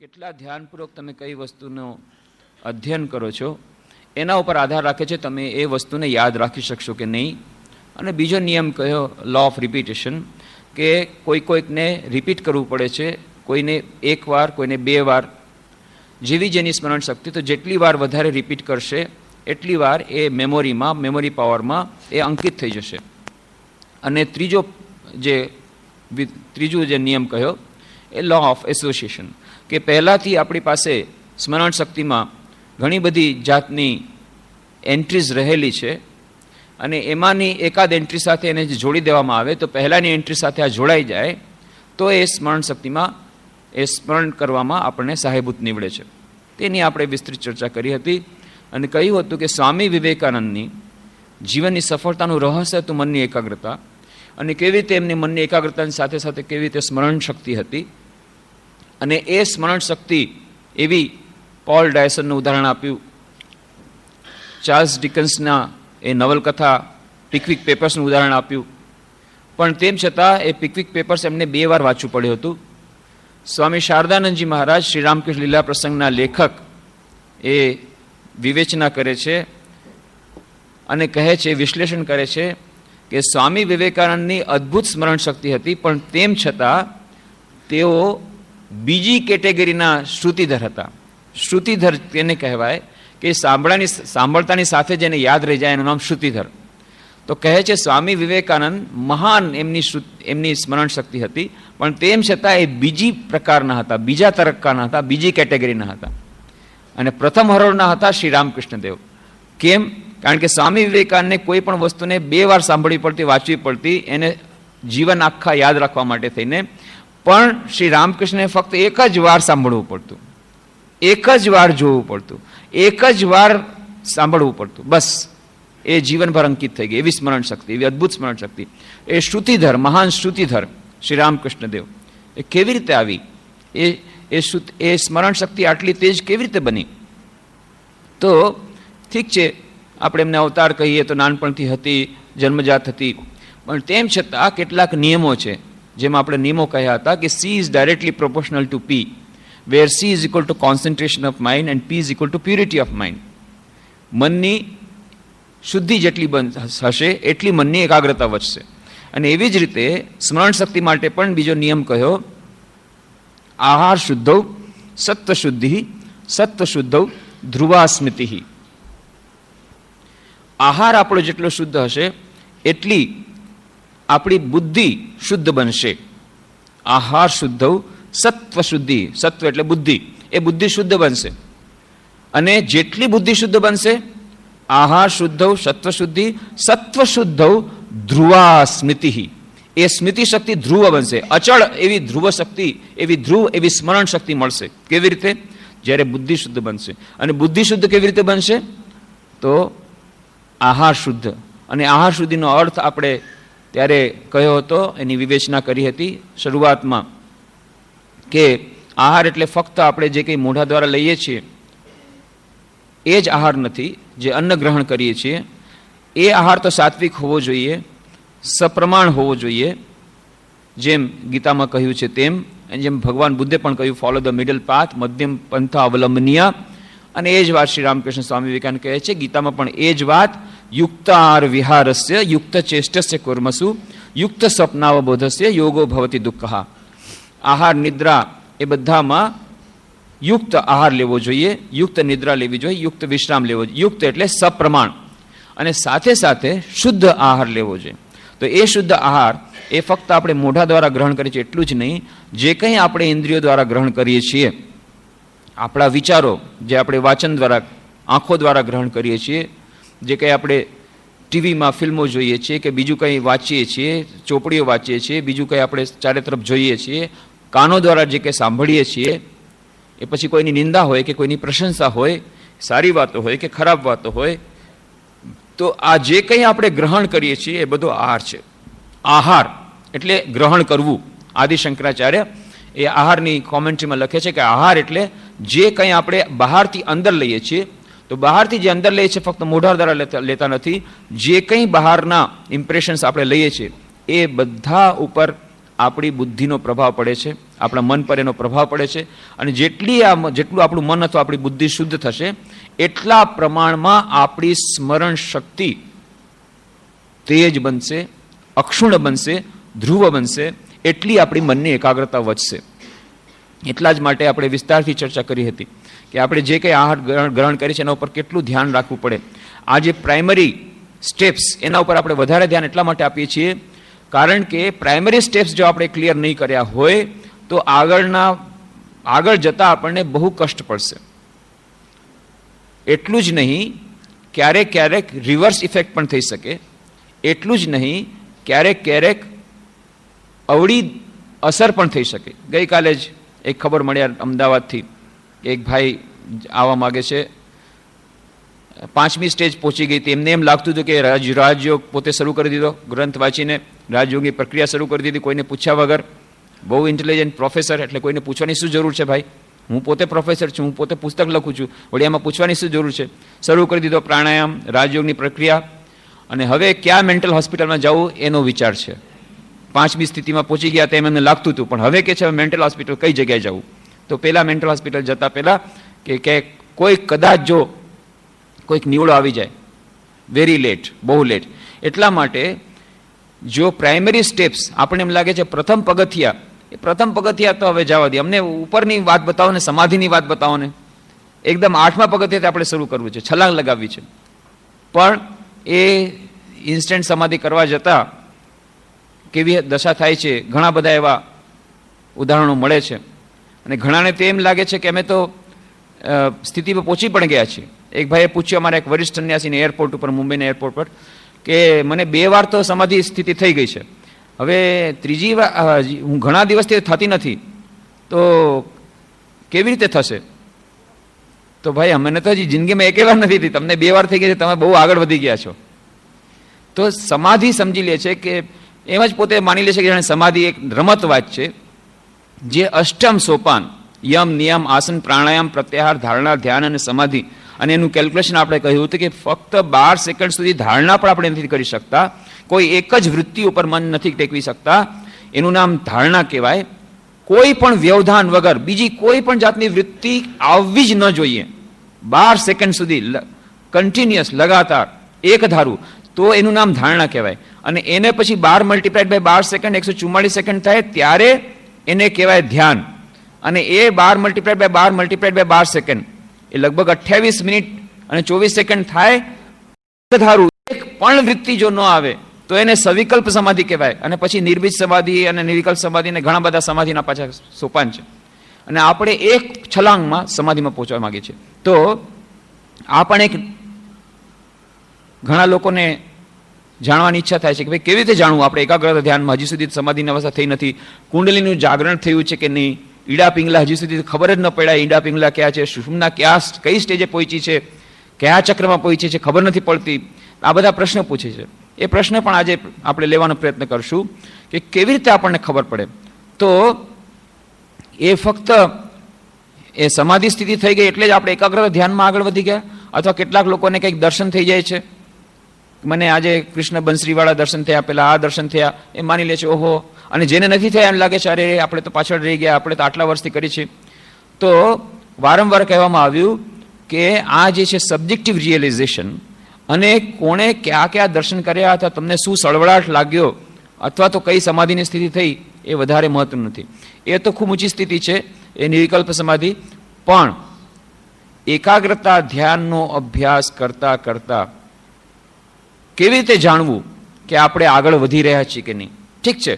કેટલા ધ્યાનપૂર્વક તમે કઈ વસ્તુનો અધ્યયન કરો છો એના ઉપર આધાર રાખે છે તમે એ વસ્તુને યાદ રાખી શકશો કે નહીં. અને બીજો નિયમ કયો, લો ઓફ રિપીટેશન, કે કોઈકને રિપીટ કરવું પડે છે, કોઈને એક વાર, કોઈને બે વાર, જેવી જેની સ્મરણ શક્તિ. તો જેટલી વાર વધારે રિપીટ કરશે એટલી વાર એ મેમોરીમાં, મેમોરી પાવરમાં એ અંકિત થઈ જશે. અને ત્રીજો જે નિયમ કહ્યો એ લો ઓફ એસોસિએશન, કે પહેલાંથી આપણી પાસે સ્મરણ શક્તિમાં ઘણી બધી જાતની એન્ટ્રીઝ રહેલી છે અને એમાંની એકાદ એન્ટ્રી સાથે એને જોડી દેવામાં આવે તો પહેલાંની એન્ટ્રી સાથે આ જોડાઈ જાય તો એ સ્મરણ શક્તિમાં એ સ્મરણ કરવામાં આપણને સહાયભૂત નીવડે છે. તેની આપણે વિસ્તૃત ચર્ચા કરી હતી અને કહ્યું હતું કે સ્વામી વિવેકાનંદની જીવનની સફળતાનું રહસ્ય હતું મનની એકાગ્રતા, અને કેવી રીતે એમની મનની એકાગ્રતાની સાથે સાથે કેવી રીતે સ્મરણ શક્તિ હતી. અને એ સ્મરણ શક્તિ એવી પોલ ડાયસનનું ઉદાહરણ આપ્યું, ચાર્લ્સ ડિકન્સના એ નવલકથા પિકવિક પેપર્સનું ઉદાહરણ આપ્યું. પણ તેમ છતાં એ પિકવિક પેપર્સ એમને 2 વાર વાંચવું પડ્યું હતું. સ્વામી શારદાનંદજી મહારાજ શ્રી રામકૃષ્ણ લીલા પ્રસંગના લેખક એ વિવેચના કરે છે અને કહે છે, વિશ્લેષણ કરે છે કે સ્વામી વિવેકાનંદની અદ્ભુત સ્મરણ શક્તિ હતી, પણ તેમ છતાં તેઓ બીજી કેટેગરીના શ્રુતિધર હતા. શ્રુતિધર તેને કહેવાય કે સાંભળતાની સાથે જેને યાદ રહી જાય એનું નામ શ્રુતિધર. તો કહે છે સ્વામી વિવેકાનંદ મહાન એમની સ્મરણ શક્તિ હતી, પણ તેમ છતાં એ બીજી પ્રકારના હતા, બીજા તરક્કાના હતા, બીજી કેટેગરીના હતા. અને પ્રથમ હરોળના હતા શ્રી રામકૃષ્ણ દેવ. કેમ? કારણ કે સ્વામી વિવેકાનંદને કોઈ પણ વસ્તુને 2 વાર સાંભળવી પડતી, વાંચવી પડતી, એને જીવન આખા યાદ રાખવા માટે થઈને. પણ શ્રી રામકૃષ્ણને ફક્ત એક જ વાર સાંભળવું પડતું, એક જ વાર જોવું પડતું, એક જ વાર સાંભળવું પડતું, બસ એ જીવનભર અંકિત થઈ ગઈ. એવી સ્મરણ શક્તિ, એવી અદ્ભુત સ્મરણ શક્તિ. એ શ્રુતિધર, મહાન શ્રુતિધર શ્રી રામકૃષ્ણ દેવ એ કેવી રીતે આવી? એ સ્મરણ શક્તિ આટલી તેજ કેવી રીતે બની? તો ઠીક છે, આપણે એમને અવતાર કહીએ તો નાનપણથી હતી, જન્મજાત હતી, પણ તેમ છતાં કેટલાક નિયમો છે. જેમાં આપણે નિયમો કહ્યા હતા કે C is directly proportional to P, where C is equal to concentration of mind and P is equal to purity of mind. મનની શુદ્ધિ જેટલી હશે એટલી મનની એકાગ્રતા વધશે. અને એવી જ રીતે સ્મરણ શક્તિ માટે પણ બીજો નિયમ કહ્યો, આહાર શુદ્ધૌ સત્વ શુદ્ધિ, સત્વ શુદ્ધૌ ધ્રુવા સ્મૃતિ. આહાર આપણો જેટલો શુદ્ધ હશે એટલી આપણી બુદ્ધિ શુદ્ધ બનશે. આહાર શુદ્ધૌ સત્વ શુદ્ધિ, સત્વ એટલે બુદ્ધિ, એ બુદ્ધિ શુદ્ધ બનશે. અને જેટલી બુદ્ધિ શુદ્ધ બનશે, આહાર શુદ્ધૌ સત્વ શુદ્ધિ, સત્વ શુદ્ધૌ ધ્રુવા સ્મૃતિ, એ સ્મૃતિ શક્તિ ધ્રુવ બનશે. અચળ એવી ધ્રુવ શક્તિ, એવી ધ્રુવ એવી સ્મરણ શક્તિ મળશે. કેવી રીતે? જ્યારે બુદ્ધિ શુદ્ધ બનશે. અને બુદ્ધિ શુદ્ધ કેવી રીતે બનશે? તો આહાર શુદ્ધ. અને આહાર શુદ્ધિનો અર્થ આપણે ત્યારે કહ્યો હતો, એની વિવેચના કરી હતી શરૂઆતમાં, કે આહાર એટલે ફક્ત આપણે જે કંઈ મોઢા દ્વારા લઈએ છીએ એ જ આહાર નથી. જે અન્ન ગ્રહણ કરીએ છીએ એ આહાર તો સાત્વિક હોવો જોઈએ, સપ્રમાણ હોવો જોઈએ, જેમ ગીતામાં કહ્યું છે તેમ, અને જેમ ભગવાન બુદ્ધે પણ કહ્યું, ફોલો ધ મિડલ પાથ, મધ્યમ પંથા અવલંબનીય. અને એ જ વાત શ્રી રામકૃષ્ણ સ્વામી વિવેકાનંદ કહે છે ગીતામાં પણ એ જ વાત, યુક્ત આહાર વિહારસ્ય યુક્ત ચેષ્ટસ્ય કુર્મસુ યુક્ત સ્વપ્નાવબોધસ્ય યોગો ભવતિ દુઃખઃ. આહાર નિદ્રા એ બધામાં યુક્ત આહાર લેવો જોઈએ, યુક્ત નિદ્રા લેવી જોઈએ, યુક્ત વિશ્રામ લેવો જોઈએ. યુક્ત એટલે સપ્રમાણ, અને સાથે સાથે શુદ્ધ આહાર લેવો જોઈએ. તો એ શુદ્ધ આહાર એ ફક્ત આપણે મોઢા દ્વારા ગ્રહણ કરીએ છીએ એટલું જ નહીં, જે કંઈ આપણે ઇન્દ્રિયો દ્વારા ગ્રહણ કરીએ છીએ, આપણા વિચારો જે આપણે વાંચન દ્વારા, આંખો દ્વારા ગ્રહણ કરીએ છીએ, જે કંઈ આપણે ટીવીમાં ફિલ્મો જોઈએ છીએ કે બીજું કંઈ વાંચીએ છીએ, ચોપડીઓ વાંચીએ છીએ, બીજું કંઈ આપણે ચારે તરફ જોઈએ છીએ, કાનો દ્વારા જે કંઈ સાંભળીએ છીએ, એ પછી કોઈની નિંદા હોય કે કોઈની પ્રશંસા હોય, સારી વાતો હોય કે ખરાબ વાતો હોય, તો આ જે કંઈ આપણે ગ્રહણ કરીએ છીએ એ બધો આહાર છે. આહાર એટલે ગ્રહણ કરવું. આદિ શંકરાચાર્ય એ આહારની કોમેન્ટ્રીમાં લખે છે કે આહાર એટલે જે કંઈ આપણે બહારથી અંદર લઈએ છીએ, તો બહારથી જે અંદર લઈએ છીએ ફક્ત મોઢા દ્વારા લેતા નથી, જે કંઈ બહારના ઇમ્પ્રેશન્સ આપણે લઈએ છીએ એ બધા ઉપર આપણી બુદ્ધિનો પ્રભાવ પડે છે, આપણા મન પર એનો પ્રભાવ પડે છે. અને જેટલું આપણું મન અથવા આપણી બુદ્ધિ શુદ્ધ થશે એટલા પ્રમાણમાં આપણી સ્મરણ શક્તિ તેજ બનશે, અક્ષુણ્ણ બનશે, ધ્રુવ બનશે, એટલી આપણી મનની એકાગ્રતા વધશે. એટલા જ માટે આપણે વિસ્તારથી ચર્ચા કરી હતી કે આપણે જે કંઈ આહાર ગ્રહણ કરીએ છીએ એના ઉપર કેટલું ધ્યાન રાખવું પડે. આ જે પ્રાઇમરી સ્ટેપ્સ એના ઉપર આપણે વધારે ધ્યાન એટલા માટે આપીએ છીએ કારણ કે પ્રાઇમરી સ્ટેપ્સ જો આપણે ક્લિયર નહીં કર્યા હોય તો આગળ જતાં આપણને બહુ કષ્ટ પડશે. એટલું જ નહીં, ક્યારેક રિવર્સ ઇફેક્ટ પણ થઈ શકે. એટલું જ નહીં, ક્યારેક અવળી અસર પણ થઈ શકે. ગઈકાલે જ એક ખબર મળ્યા અમદાવાદથી કે એક ભાઈ આવવા માગે છે, 5મી સ્ટેજ પહોંચી ગઈ હતી. એમને એમ લાગતું હતું કે રાજયોગ પોતે શરૂ કરી દીધો, ગ્રંથ વાંચીને રાજયોગની પ્રક્રિયા શરૂ કરી દીધી કોઈને પૂછ્યા વગર. બહુ ઇન્ટેલિજન્ટ પ્રોફેસર, એટલે કોઈને પૂછવાની શું જરૂર છે ભાઈ, હું પોતે પ્રોફેસર છું, હું પોતે પુસ્તક લખું છું, વળી આમાં પૂછવાની શું જરૂર છે. શરૂ કરી દીધો પ્રાણાયામ, રાજયોગની પ્રક્રિયા. અને હવે ક્યાં મેન્ટલ હોસ્પિટલમાં જવું એનો વિચાર છે. 5મી સ્થિતિમાં પહોંચી ગયા તેમ એમને લાગતું હતું, પણ હવે કે છે મેન્ટલ હોસ્પિટલ કઈ જગ્યાએ જવું. તો પહેલાં મેન્ટલ હોસ્પિટલ જતાં પહેલાં કે કોઈ કદાચ જો કોઈક નિવડો આવી જાય, વેરી લેટ, બહુ લેટ. એટલા માટે જો પ્રાઇમરી સ્ટેપ્સ આપણને એમ લાગે છે પ્રથમ પગથિયા તો હવે જવા દે, અમને ઉપરની વાત બતાવો ને, સમાધિની વાત બતાવો ને. એકદમ 8મા પગથિયાથી આપણે શરૂ કરવું છે, છલાંગ લગાવવી છે. પણ એ ઇન્સ્ટન્ટ સમાધિ કરવા જતાં કેવી દશા થાય છે, ઘણા બધા એવા ઉદાહરણો મળે છે. અને ઘણાને તો એમ લાગે છે કે અમે તો સ્થિતિ પર પહોંચી પણ ગયા છીએ. એક ભાઈએ પૂછ્યું અમારા એક વરિષ્ઠ સંન્યાસીને એરપોર્ટ ઉપર, મુંબઈના એરપોર્ટ પર, કે મને 2 વાર તો સમાધિ સ્થિતિ થઈ ગઈ છે, હવે 3જી વાર હું ઘણા દિવસથી થતી નથી, તો કેવી રીતે થશે? તો ભાઈ અમને તો હજી જિંદગીમાં 1 વાર નથી થઈ, તમને 2 વાર થઈ ગઈ છે, તમે બહુ આગળ વધી ગયા છો. તો સમાધિ સમજી લે છે કે એમ જ પોતે માની લે છે કે સમાધિ એક રમતવાત છે, જે 8મ સોપાન યમ, નિયમ, આસન, પ્રાણાયામ, પ્રત્યાહાર, ધારણા, ધ્યાન અને સમાધિ, અને એનું કેલ્ક્યુલેશન આપણે કહ્યું હતું કે ફક્ત 12 સેકન્ડ સુધી ધારણા પણ આપણે નથી કરી શકતા, કોઈ એક જ વૃત્તિ ઉપર મન નથી ટેકવી શકતા, એનું નામ ધારણા કહેવાય. કોઈ પણ વ્યવધાન વગર બીજી કોઈ પણ જાતની વૃત્તિ આવવી જ ન જોઈએ 12 સેકન્ડ સુધી કન્ટિન્યુઅસ, લગાતાર, એક ધારું, તો એનું નામ ધારણા કહેવાય. અને એને પછી 12 મલ્ટીપ્લાઇડ બાય 12 સેકન્ડ 144 સેકન્ડ થાય ત્યારે એને કહેવાય ધ્યાન. અને એ 12 મલ્ટીપ્લાઇડ બાય 12 સેકન્ડ એ લગભગ 28 મિનિટ અને 24 સેકન્ડ થાય. ધારું એક પણ વૃત્તિ જો ન આવે તો એને સવિકલ્પ સમાધિ કહેવાય. અને પછી નિર્બીજ સમાધિ અને નિર્વિકલ્પ સમાધિ અને ઘણા બધા સમાધિના પાછા સોપાન છે. અને આપણે એક છલાંગમાં સમાધિમાં પહોંચવા માંગીએ છીએ. તો આ પણ એક ઘણા લોકોને જાણવાની ઈચ્છા થાય છે કે ભાઈ કેવી રીતે જાણવું આપણે એકાગ્રતા ધ્યાનમાં, હજી સુધી સમાધિની અવસ્થા થઈ નથી, કુંડલીનું જાગરણ થયું છે કે નહીં, ઈડા પિંગલા હજી સુધી ખબર જ ન પડ્યા ઈડા પિંગલા ક્યાં છે, સુષુમ્ના કઈ સ્ટેજે પહોંચી છે, કયા ચક્રમાં પહોંચી છે, ખબર નથી પડતી. આ બધા પ્રશ્નો પૂછે છે. એ પ્રશ્ન પણ આજે આપણે લેવાનો પ્રયત્ન કરશું કે કેવી રીતે આપણને ખબર પડે. તો એ ફક્ત એ સમાધિ સ્થિતિ થઈ ગઈ એટલે જ આપણે એકાગ્રતા ધ્યાનમાં આગળ વધી ગયા, અથવા કેટલાક લોકોને કંઈક દર્શન થઈ જાય છે, મને આજે કૃષ્ણ બંસરીવાળા દર્શન થયા, પેલા આ દર્શન થયા, એ માની લે છે ઓહો. અને જેને નથી થયા એમ લાગે છે અરે આપણે તો પાછળ રહી ગયા, આપણે તો આટલા વર્ષથી કરી છે. તો વારંવાર કહેવામાં આવ્યું કે આ જે છે સબ્જેક્ટિવ રિયલાઇઝેશન, અને કોણે કયા દર્શન કર્યા, અથવા તમને શું સળવળાટ લાગ્યો, અથવા તો કઈ સમાધિની સ્થિતિ થઈ, એ વધારે મહત્વનું નથી. એ તો ખૂબ ઊંચી સ્થિતિ છે, એ નિર્વિકલ્પ સમાધિ. પણ એકાગ્રતા ધ્યાનનો અભ્યાસ કરતા કરતા કેવી રીતે જાણવું કે આપણે આગળ વધી રહ્યા છીએ કે નહીં? ઠીક છે,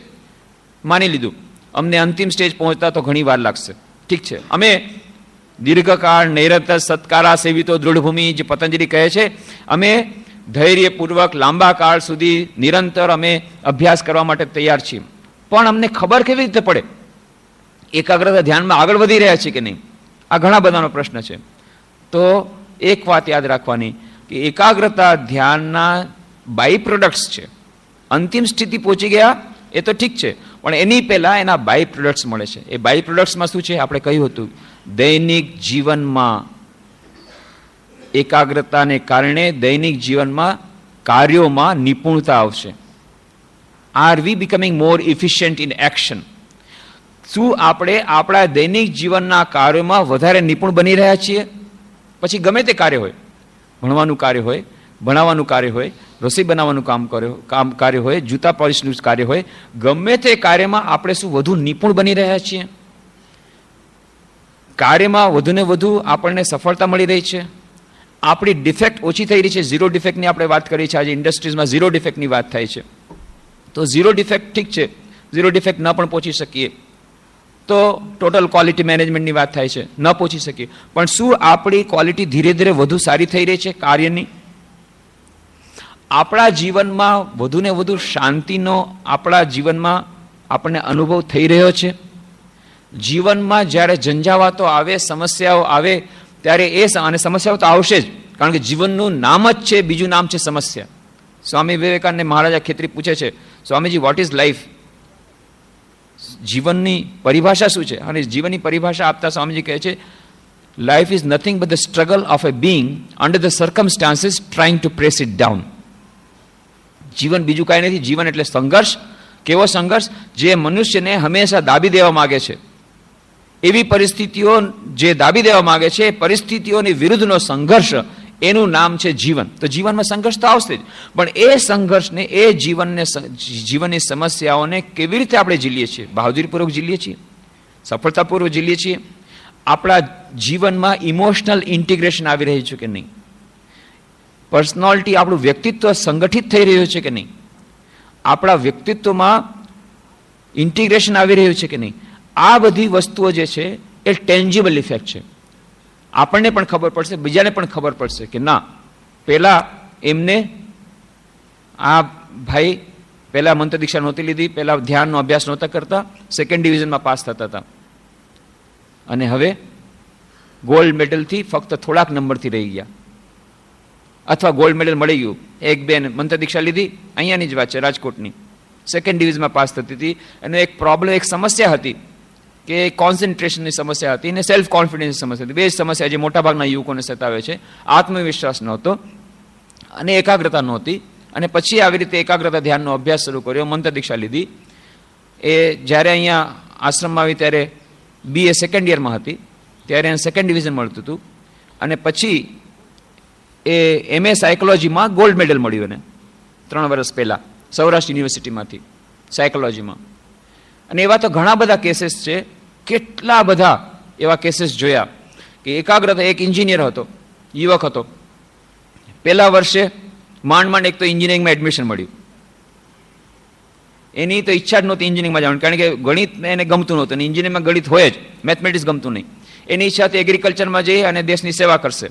માની લીધું અમને અંતિમ સ્ટેજ પહોંચતા તો ઘણી વાર લાગશે, ઠીક છે. અમે દીર્ઘકાળ નૈરત સત્કારા સેવિતો દૃઢભૂમિ, જે પતંજલિ કહે છે, અમે ધૈર્યપૂર્વક લાંબા કાળ સુધી નિરંતર અમે અભ્યાસ કરવા માટે તૈયાર છીએ. પણ અમને ખબર કેવી રીતે પડે એકાગ્રતા ધ્યાનમાં આગળ વધી રહ્યા છીએ કે નહીં? આ ઘણા બધાનો પ્રશ્ન છે. તો એક વાત યાદ રાખવાની કે એકાગ્રતા ધ્યાનના બાય પ્રોડક્ટ્સ છે. અંતિમ સ્થિતિ પહોંચી ગયા એ તો ઠીક છે, પણ એની પહેલા એના બાય પ્રોડક્ટ્સ મળે છે. એ બાય પ્રોડક્ટ્સમાં શું છે? આપણે કહ્યું હતું દૈનિક જીવનમાં એકાગ્રતાને કારણે દૈનિક જીવનમાં કાર્યોમાં નિપુણતા આવશે. Are we becoming more efficient in action? શું આપણે આપણા દૈનિક જીવનના કાર્યોમાં વધારે નિપુણ બની રહ્યા છીએ? પછી ગમે તે કાર્ય હોય, ભણવાનું કાર્ય હોય, ભણાવવાનું કાર્ય હોય, રસોઈ બનાવવાનું કાર્ય હોય, જૂતા પોલિશનું કાર્ય હોય, ગમે તે કાર્યમાં આપણે શું વધુ નિપુણ બની રહ્યા છીએ? કાર્યમાં વધુને વધુ આપણને સફળતા મળી રહી છે? આપણી ડિફેક્ટ ઓછી થઈ રહી છે? ઝીરો ડિફેક્ટની આપણે વાત કરીએ છીએ. આજે ઇન્ડસ્ટ્રીઝમાં ઝીરો ડિફેક્ટની વાત થાય છે. તો ઝીરો ડિફેક્ટ ઠીક છે, ઝીરો ડિફેક્ટ ન પણ પહોંચી શકીએ તો ટોટલ ક્વોલિટી મેનેજમેન્ટની વાત થાય છે, ન પહોંચી શકીએ. પણ શું આપણી ક્વોલિટી ધીરે ધીરે વધુ સારી થઈ રહી છે કાર્યની? આપણા જીવનમાં વધુને વધુ શાંતિનો આપણા જીવનમાં આપણને અનુભવ થઈ રહ્યો છે? જીવનમાં જ્યારે ઝંઝાવાતો આવે, સમસ્યાઓ આવે, ત્યારે અને સમસ્યાઓ તો આવશે જ, કારણ કે જીવનનું નામ જ છે, બીજું નામ છે સમસ્યા. સ્વામી વિવેકાનંદ મહારાજા ખેત્રી પૂછે છે, સ્વામીજી વોટ ઇઝ લાઈફ? જીવનની પરિભાષા શું છે? અને જીવનની પરિભાષા આપતા સ્વામીજી કહે છે, life is nothing but the struggle of A being under the circumstances trying to press it down. જીવન બીજું કાંઈ નથી. જીવન એટલે સંઘર્ષ. કેવો સંઘર્ષ? જે મનુષ્યને હંમેશા દાબી દેવા માંગે છે. એવી પરિસ્થિતિઓ જે દાબી દેવા માંગે છે, પરિસ્થિતિઓની વિરુદ્ધનો સંઘર્ષ, એનું નામ છે જીવન. તો જીવનમાં સંઘર્ષ તો આવશે જ, પણ એ સંઘર્ષને, એ જીવનની સમસ્યાઓને કેવી રીતે આપણે ઝીલીએ છીએ? બહાદુરીપૂર્વક ઝીલીએ છીએ? સફળતાપૂર્વક ઝીલીએ છીએ? આપણા જીવનમાં ઇમોશનલ ઇન્ટિગ્રેશન આવી રહ્યું છે કે નહીં? પર્સનાલિટી, આપણું વ્યક્તિત્વ સંગઠિત થઈ રહ્યું છે કે નહીં? આપણા વ્યક્તિત્વમાં ઇન્ટિગ્રેશન આવી રહ્યું છે કે નહીં? આ બધી વસ્તુઓ જે છે એ ટેન્જિબલ ઇફેક્ટ છે. આપણને પણ ખબર પડશે, બીજાને પણ ખબર પડશે કે ના, પહેલા એમને આ ભાઈ પહેલા મંત્ર દીક્ષા નહોતી લીધી, પહેલા ધ્યાનનો અભ્યાસ નહોતા કરતા, સેકન્ડ ડિવિઝનમાં પાસ થતા હતા, અને હવે ગોલ્ડ મેડલથી ફક્ત થોડાક નંબરથી રહી ગયા, અથવા ગોલ્ડ મેડલ મળી ગયું. એક બેન મંત્ર દીક્ષા લીધી, અહીંયાની જ વાત છે, રાજકોટની, સેકન્ડ ડિવિઝનમાં પાસ થતી હતી, અને એક પ્રોબ્લેમ, એક સમસ્યા હતી કે કોન્સન્ટ્રેશનની સમસ્યા હતી અને સેલ્ફ કોન્ફિડન્સની સમસ્યા હતી. બે જ સમસ્યા જે મોટાભાગના યુવકોને સતાવે છે. આત્મવિશ્વાસ નહોતો અને એકાગ્રતા નહોતી. અને પછી આવી રીતે એકાગ્રતા ધ્યાનનો અભ્યાસ શરૂ કર્યો, મંત્ર દીક્ષા લીધી. એ જ્યારે અહીંયા આશ્રમમાં આવી ત્યારે BA સેકન્ડ યરમાં હતી, ત્યારે એને સેકન્ડ ડિવિઝન મળતું હતું. અને પછી એ MA સાયકોલોજીમાં ગોલ્ડ મેડલ મળ્યું એને 3 વર્ષ પહેલાં સૌરાષ્ટ્ર યુનિવર્સિટીમાંથી સાયકોલોજીમાં. અને એવા તો ઘણા બધા કેસીસ છે, કેટલા બધા એવા કેસીસ જોયા કે એકાગ્રતા. એક એન્જિનિયર હતો, યુવક હતો, પહેલા વર્ષે માંડ એક તો એન્જિનિયરિંગમાં એડમિશન મળ્યું. એની તો ઈચ્છા જ નહોતી એન્જિનિયરિંગમાં જવાનું, કારણ કે ગણિત એને ગમતું નહોતું, અને એન્જિનિયરિંગમાં ગણિત હોય જ, મેથમેટિક્સ ગમતું નહીં. એની ઈચ્છા હતી એગ્રીકલ્ચરમાં જઈ અને દેશની સેવા કરશે.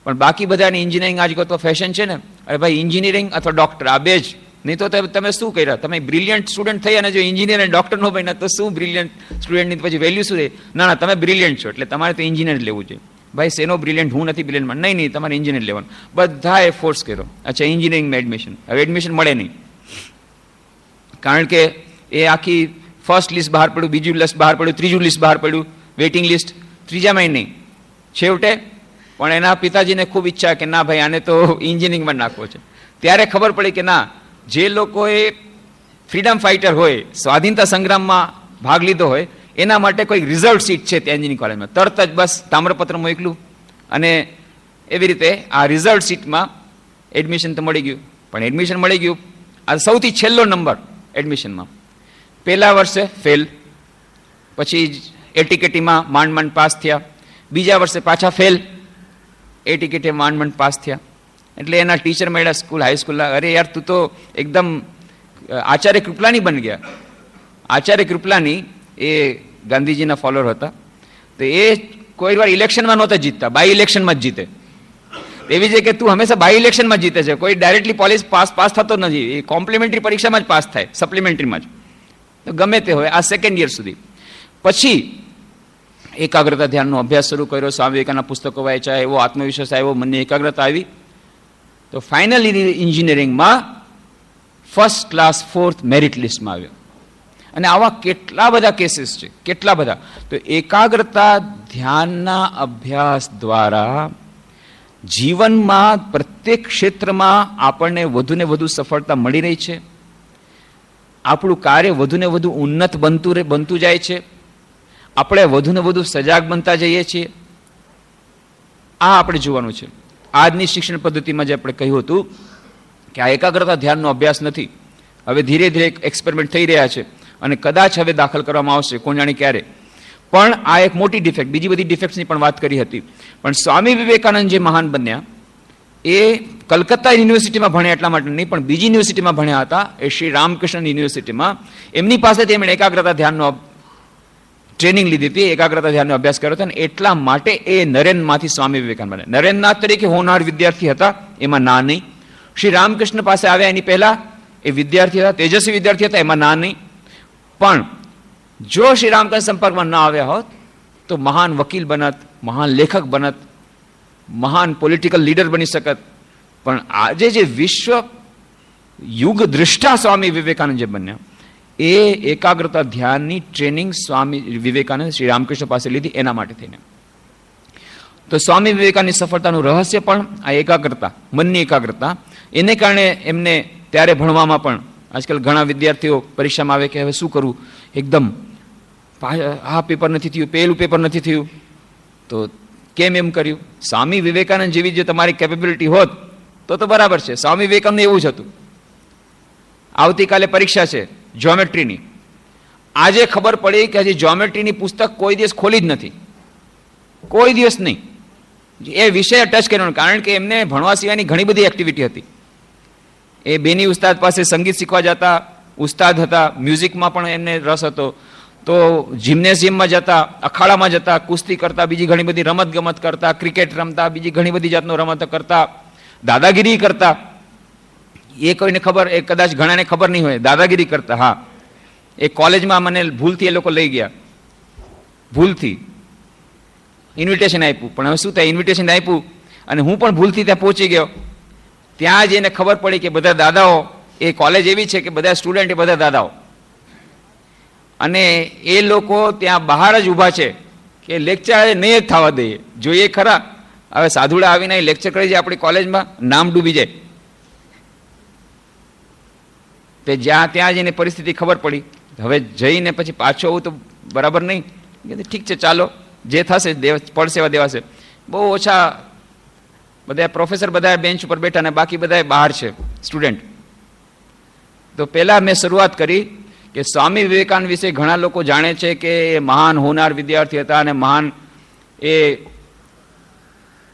પણ બાકી બધાની એન્જિનિયરિંગ આજકાલ તો ફેશન છે ને, અરે ભાઈ એન્જિનિયરિંગ અથવા ડોક્ટર, આ બે જ. નહીં તો તમે શું કર્યા? તમે બ્રિલિયન્ટ સ્ટુડન્ટ થઈ અને જો એન્જિનિયર અને ડોક્ટર નો બન્યા તો શું બ્રિલિયન્ટ સ્ટુડન્ટની પછી વેલ્યુ શું રહે? ના, તમે બ્રિલિયન્ટ છો એટલે તમારે તો એન્જિનિયર લેવું છે. ભાઈ શેનો બ્રિલિયન્ટ? હું નથી બ્રિલિયન્ટ. નહીં, તમારે એન્જિનિયર લેવાનું. બધાએ ફોર્સ કર્યો. અચ્છા, એન્જિનિયરિંગમાં એડમિશન. હવે એડમિશન મળે નહીં, કારણ કે એ આખી ફર્સ્ટ લિસ્ટ બહાર પડ્યું, બીજું લિસ્ટ બહાર પડ્યું, ત્રીજું લિસ્ટ બહાર પડ્યું, વેઇટિંગ લિસ્ટ, ત્રીજામાં નહીં. છેવટે પણ એના પિતાજીને ખૂબ ઈચ્છા કે ના ભાઈ, આને તો એન્જિનિયરિંગમાં નાખવો છે. ત્યારે ખબર પડી કે ના, જે લોકોએ ફ્રીડમ ફાઇટર હોય, સ્વાધીનતા સંગ્રામમાં ભાગ લીધો હોય, એના માટે કોઈ રિઝર્વ સીટ છે ત્યાં એન્જિનિયરિંગ કોલેજમાં. તરત જ બસ તામ્રપત્ર મોકલું અને એવી રીતે આ રિઝર્વ સીટમાં એડમિશન તો મળી ગયું. પણ એડમિશન મળી ગયું, આ સૌથી છેલ્લો નંબર એડમિશનમાં. પહેલા વર્ષે ફેલ, પછી એટીકેટીમાં માંડ પાસ થયા. બીજા વર્ષે પાછા ફેલ, એટીકેટી માંડ પાસ થયા. એટલે એના ટીચર મળ્યા સ્કૂલ, હાઈસ્કૂલના, અરે યાર તું તો એકદમ આચાર્ય કૃપલાની બની ગયા. આચાર્ય કૃપલાની એ ગાંધીજીના ફોલોઅર હતા, તો એ કોઈ વાર ઇલેક્શનમાં નહોતા જીતતા, બાય ઇલેક્શનમાં જ જીતે. એવી છે કે તું હંમેશા બાય ઇલેક્શનમાં જીતે છે, કોઈ ડાયરેક્ટલી પોલીસ પાસ થતો નથી. એ કોમ્પ્લિમેન્ટરી પરીક્ષામાં જ પાસ થાય, સપ્લિમેન્ટરીમાં જ. તો ગમે તે હોય, આ સેકન્ડ યર સુધી. પછી એકાગ્રતા ધ્યાનનો અભ્યાસ શરૂ કર્યો, સ્વામી વિવેકાનંદના પુસ્તકો વાંચ્યા, એવો આત્મવિશ્વાસ આવ્યો, મનની એકાગ્રતા આવી. તો ફાઇનલી એન્જિનિયરિંગમાં ફર્સ્ટ ક્લાસ 4th મેરિટ લિસ્ટમાં આવ્યો. અને આવા કેટલા બધા કેસીસ છે, કેટલા બધા. તો એકાગ્રતા ધ્યાનના અભ્યાસ દ્વારા જીવનમાં પ્રત્યેક ક્ષેત્રમાં આપણને વધુને વધુ સફળતા મળી રહી છે. આપણું કાર્ય વધુને વધુ ઉન્નત બનતું જાય છે. આપણે વધુ ને વધુ સજાગ બનતા જઈએ છીએ, આ આપણે જોવાનું છે. આજની શિક્ષણ પદ્ધતિમાં જે આપણે કહ્યું હતું કે આ એકાગ્રતા ધ્યાનનો અભ્યાસ નથી, હવે ધીરે ધીરે એક્સપેરિમેન્ટ થઈ રહ્યા છે અને કદાચ હવે દાખલ કરવામાં આવશે, કોણ જાણે ક્યારે. પણ આ એક મોટી ડિફેક્ટ, બીજી બધી ડિફેક્ટ્સની પણ વાત કરી હતી. પણ સ્વામી વિવેકાનંદ જે મહાન બન્યા એ કલકત્તા યુનિવર્સિટીમાં ભણ્યા એટલા માટે નહીં, પણ બીજી યુનિવર્સિટીમાં ભણ્યા હતા, એ શ્રી રામકૃષ્ણ યુનિવર્સિટીમાં. એમની પાસેથી એમણે એકાગ્રતા ધ્યાનનો ટ્રેનિંગ લીધી હતી, એકાગ્રતા ધ્યાનનો અભ્યાસ કર્યો હતો, અને એટલા માટે એ નરેનમાંથી સ્વામી વિવેકાનંદ બન્યા. નરેનનાથ તરીકે હોનાર વિદ્યાર્થી હતા, એમાં ના નહીં. શ્રી રામકૃષ્ણ પાસે આવ્યા એની પહેલા એ વિદ્યાર્થી હતા, તેજસ્વી વિદ્યાર્થી હતા, એમાં ના નહીં. પણ જો શ્રી રામકૃષ્ણ સંપર્કમાં ન આવ્યા હોત તો મહાન વકીલ બનત, મહાન લેખક બનત, મહાન પોલિટિકલ લીડર બની શકત. પણ આજે જે વિશ્વ યુગ દ્રષ્ટા સ્વામી વિવેકાનંદ જે બન્યા, એ એકાગ્રતા ધ્યાનની ટ્રેનિંગ સ્વામી વિવેકાનંદ શ્રી રામકૃષ્ણ પાસે લીધી એના માટે થઈને. તો સ્વામી વિવેકાનંદની સફળતાનું રહસ્ય પણ આ એકાગ્રતા, મનની એકાગ્રતા. એને કારણે એમને ત્યારે ભણવામાં પણ, આજકાલ ઘણા વિદ્યાર્થીઓ પરીક્ષામાં આવે કે હવે શું કરવું, એકદમ આ પેપર નથી થયું, પેલું પેપર નથી થયું, તો કેમ એમ કર્યું? સ્વામી વિવેકાનંદ જેવી જો તમારી કેપેબિલિટી હોત તો બરાબર છે. સ્વામી વિવેકાનંદ એવું જ હતું. આવતીકાલે પરીક્ષા છે જ્યોમેટ્રીની, આજે ખબર પડી કે હજી જ્યોમેટ્રીની પુસ્તક કોઈ દિવસ ખોલી જ નથી, કોઈ દિવસ નહીં. એ વિષય ટચ કર્યો, કારણ કે એમને ભણવા સિવાયની ઘણી બધી એક્ટિવિટી હતી. એ બેની ઉસ્તાદ પાસે સંગીત શીખવા જતા, ઉસ્તાદ હતા, મ્યુઝિકમાં પણ એમને રસ હતો, તો જિમ્નેશિયમમાં જતા, અખાડામાં જતા, કુસ્તી કરતા, બીજી ઘણી બધી રમત ગમત કરતા, ક્રિકેટ રમતા, બીજી ઘણી બધી જાતનો રમત કરતા, દાદાગીરી કરતા. એ કોઈને ખબર, એ કદાચ ઘણાને ખબર નહીં હોય, દાદાગીરી કરતા. હા, એ કોલેજમાં મને ભૂલથી એ લોકો લઈ ગયા, ભૂલથી ઇન્વિટેશન આપ્યું. પણ હવે શું થાય, ઇન્વિટેશન આપ્યું અને હું પણ ભૂલથી ત્યાં પહોંચી ગયો. ત્યાં જ એને ખબર પડી કે બધા દાદાઓ, એ કોલેજ એવી છે કે બધા સ્ટુડન્ટ એ બધા દાદાઓ, અને એ લોકો ત્યાં બહાર જ ઊભા છે કે લેક્ચર નહીં જ થવા દઈએ. જોઈએ ખરા, હવે સાધુડા આવીને લેક્ચર કરી જાય આપણી કોલેજમાં, નામ ડૂબી જાય. તે ત્યાં જઈને પરિસ્થિતિ ખબર પડી. હવે જઈને પછી પાછો આવું તો બરાબર નહીં. ઠીક છે, ચાલો જે થશે પડશે એવા દેવાશે. બહુ ઓછા બધા પ્રોફેસર બધા બેન્ચ ઉપર બેઠા અને બાકી બધા બહાર છે સ્ટુડન્ટ. તો પહેલા મેં શરૂઆત કરી કે સ્વામી વિવેકાનંદ વિશે ઘણા લોકો જાણે છે કે એ મહાન હોનાર વિદ્યાર્થી હતા અને મહાન એ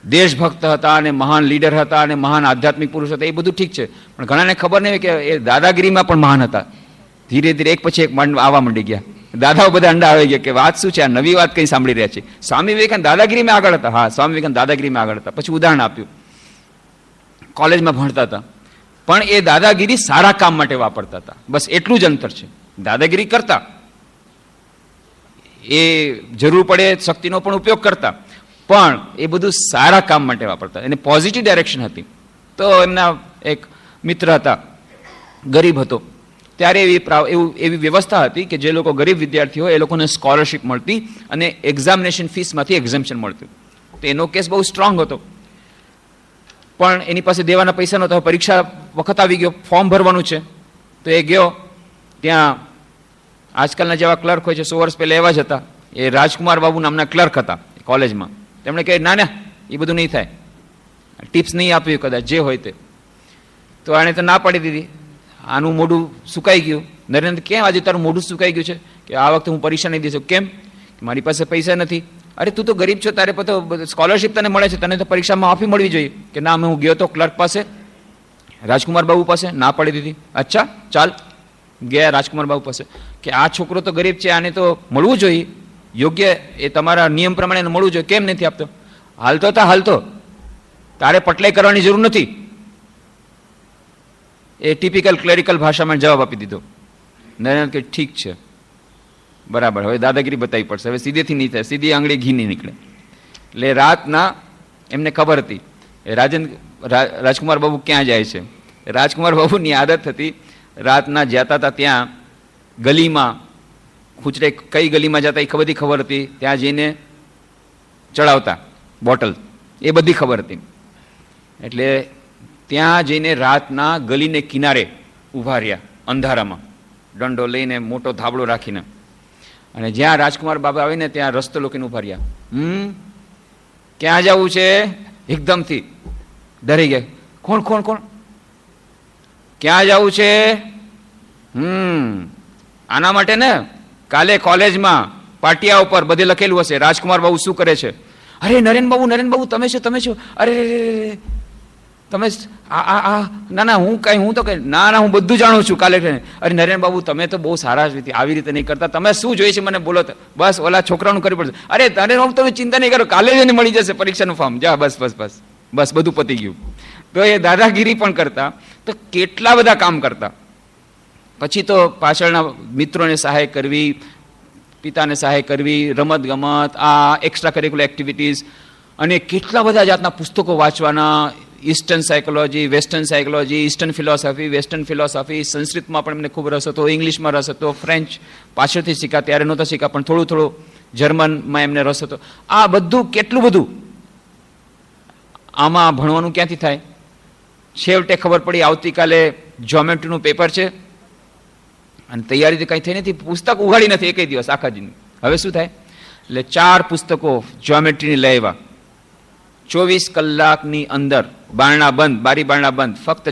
દેશભક્ત હતા અને મહાન લીડર હતા અને મહાન આધ્યાત્મિક પુરુષ હતા. એ બધું ઠીક છે, પણ ઘણાને ખબર નહીં કે એ દાદાગીરીમાં પણ મહાન હતા. ધીરે ધીરે એક પછી એક આવવા માંડી ગયા. દાદાઓ બધા અંડા આવી ગયા કે વાત શું છે, આ નવી વાત કઈ સાંભળી રહ્યા છે. સ્વામી વિવેકાનંદ દાદાગીરીમાં આગળ હતા. હા, સ્વામી વિવેકાનંદ દાદાગીરીમાં આગળ હતા. પછી ઉદાહરણ આપ્યું, કોલેજમાં ભણતા હતા, પણ એ દાદાગીરી સારા કામ માટે વાપરતા હતા. બસ એટલું જ અંતર છે. દાદાગીરી કરતા, એ જરૂર પડે શક્તિનો પણ ઉપયોગ કરતા, પણ એ બધું સારા કામ માટે વાપરતા, એને પોઝિટિવ ડાયરેક્શન હતી. તો એમના એક મિત્ર હતા, ગરીબ હતો, ત્યારે એવી વ્યવસ્થા હતી કે જે લોકો ગરીબ વિદ્યાર્થી હોય એ લોકોને સ્કોલરશિપ મળતી અને એક્ઝામિનેશન ફીસમાંથી એક્ઝમ્પશન મળતું. તો એનો કેસ બહુ સ્ટ્રોંગ હતો, પણ એની પાસે દેવાના પૈસા નહોતા. પરીક્ષા વખત આવી ગયો, ફોર્મ ભરવાનું છે, તો એ ગયો ત્યાં. આજકાલના જેવા ક્લર્ક હોય છે, 100 વર્ષ પહેલા એવા જ હતા. એ રાજકુમાર બાબુ નામના ક્લર્ક હતા કોલેજમાં. તેમણે કહે ના ના, એ બધું નહીં થાય, ટિપ્સ નહીં આપ્યું કદાચ, જે હોય તે. તો આણે તો ના પાડી દીધી. આનું મોઢું સુકાઈ ગયું. નરેન્દ્ર, કેમ આજે તારું મોઢું સુકાઈ ગયું છે? કે આ વખતે હું પરીક્ષા નહીં દઈ શકું. કેમ? મારી પાસે પૈસા નથી. અરે તું તો ગરીબ છો, તારે તો સ્કોલરશિપ તને મળે છે, તને તો પરીક્ષામાં માફી મળવી જોઈએ. કે ના, હું ગયો તો ક્લર્ક પાસે, રાજકુમાર બાબુ પાસે, ના પાડી દીધી. અચ્છા ચાલ, ગયા રાજકુમાર બાબુ પાસે. કે આ છોકરો તો ગરીબ છે, આને તો મળવું જોઈએ, યોગ્ય એ તમારા નિયમ પ્રમાણે મળવું જોઈએ, કેમ નથી આપતો? હાલતો તારે પટલાઈ કરવાની જરૂર નથી. એ ટિપિકલ ક્લેરિકલ ભાષામાં જવાબ આપી દીધો. નરેન્દ્ર કે ઠીક છે, બરાબર, હવે દાદાગીરી બતાવી પડશે, હવે સીધેથી નહીં થાય, સીધી આંગળી ઘી નહીં નીકળે. એટલે રાતના એમને ખબર હતી રાજકુમાર બાબુ ક્યાં જાય છે. રાજકુમાર બાબુની આદત હતી, રાતના જતા હતા ત્યાં ગલીમાં, ખૂચરે કઈ ગલીમાં જતા એ બધી ખબર હતી, ત્યાં જઈને ચડાવતા બોટલ, એ બધી ખબર હતી. એટલે ત્યાં જઈને રાતના ગલીને કિનારે ઊભા રહ્યા અંધારામાં, દંડો લઈને મોટો ધાબળો રાખીને, અને જ્યાં રાજકુમાર બાબા આવીને ત્યાં રસ્તો લોકોને ઉભા રહ્યા. ક્યાં જવું છે? એકદમથી ડરી ગયા. કોણ કોણ કોણ? ક્યાં જવું છે? આના માટે ને કાલે કોલેજમાં પાટિયા ઉપર બધે લખેલું હશે રાજકુમાર બાબુ શું કરે છે. અરે નરેન બાબુ તમે છો. અરે તમે ના ના હું તો કઈ ના હું બધું જાણું છું કાલે. અરે નરેન બાબુ તમે તો બહુ સારા આવી રીતે નહીં કરતા, તમે શું જોઈએ છે મને બોલો. બસ ઓલા છોકરાનું કરવી પડશે. અરે નરેન બાબુ તમે ચિંતા નહીં કરો, કાલે જ એને મળી જશે પરીક્ષાનું ફોર્મ. જા બસ બધું પતી ગયું. તો એ દાદાગીરી પણ કરતા, તો કેટલા બધા કામ કરતા. પછી તો પાછળના મિત્રોને સહાય કરવી, પિતાને સહાય કરવી, રમત ગમત, આ એક્સ્ટ્રા કરિક્યુલર એક્ટિવિટીઝ, અને કેટલા બધા જાતના પુસ્તકો વાંચવાના. Eastern psychology, western psychology, eastern philosophy, western philosophy. સંસ્કૃતમાં પણ એમને ખૂબ રસ હતો, ઇંગ્લિશમાં રસ હતો, ફ્રેન્ચ પાછળથી શીખા, ત્યારે નહોતા શીખા પણ થોડું જર્મનમાં એમને રસ હતો. આ બધું કેટલું બધું. આમાં ભણવાનું ક્યાંથી થાય? છેવટે ખબર પડી આવતીકાલે જ્યોમેટ્રીનું પેપર છે અને તૈયારી કંઈ થઈ નથી, પુસ્તક ઉઘાડી નથી એક દિવસ આખા દિન. હવે શું થાય? એટલે 4 પુસ્તકો જ્યોમેટ્રીની લઈ આવ્યા. 24 કલાકની અંદર બારી બારણા બંધ, ફક્ત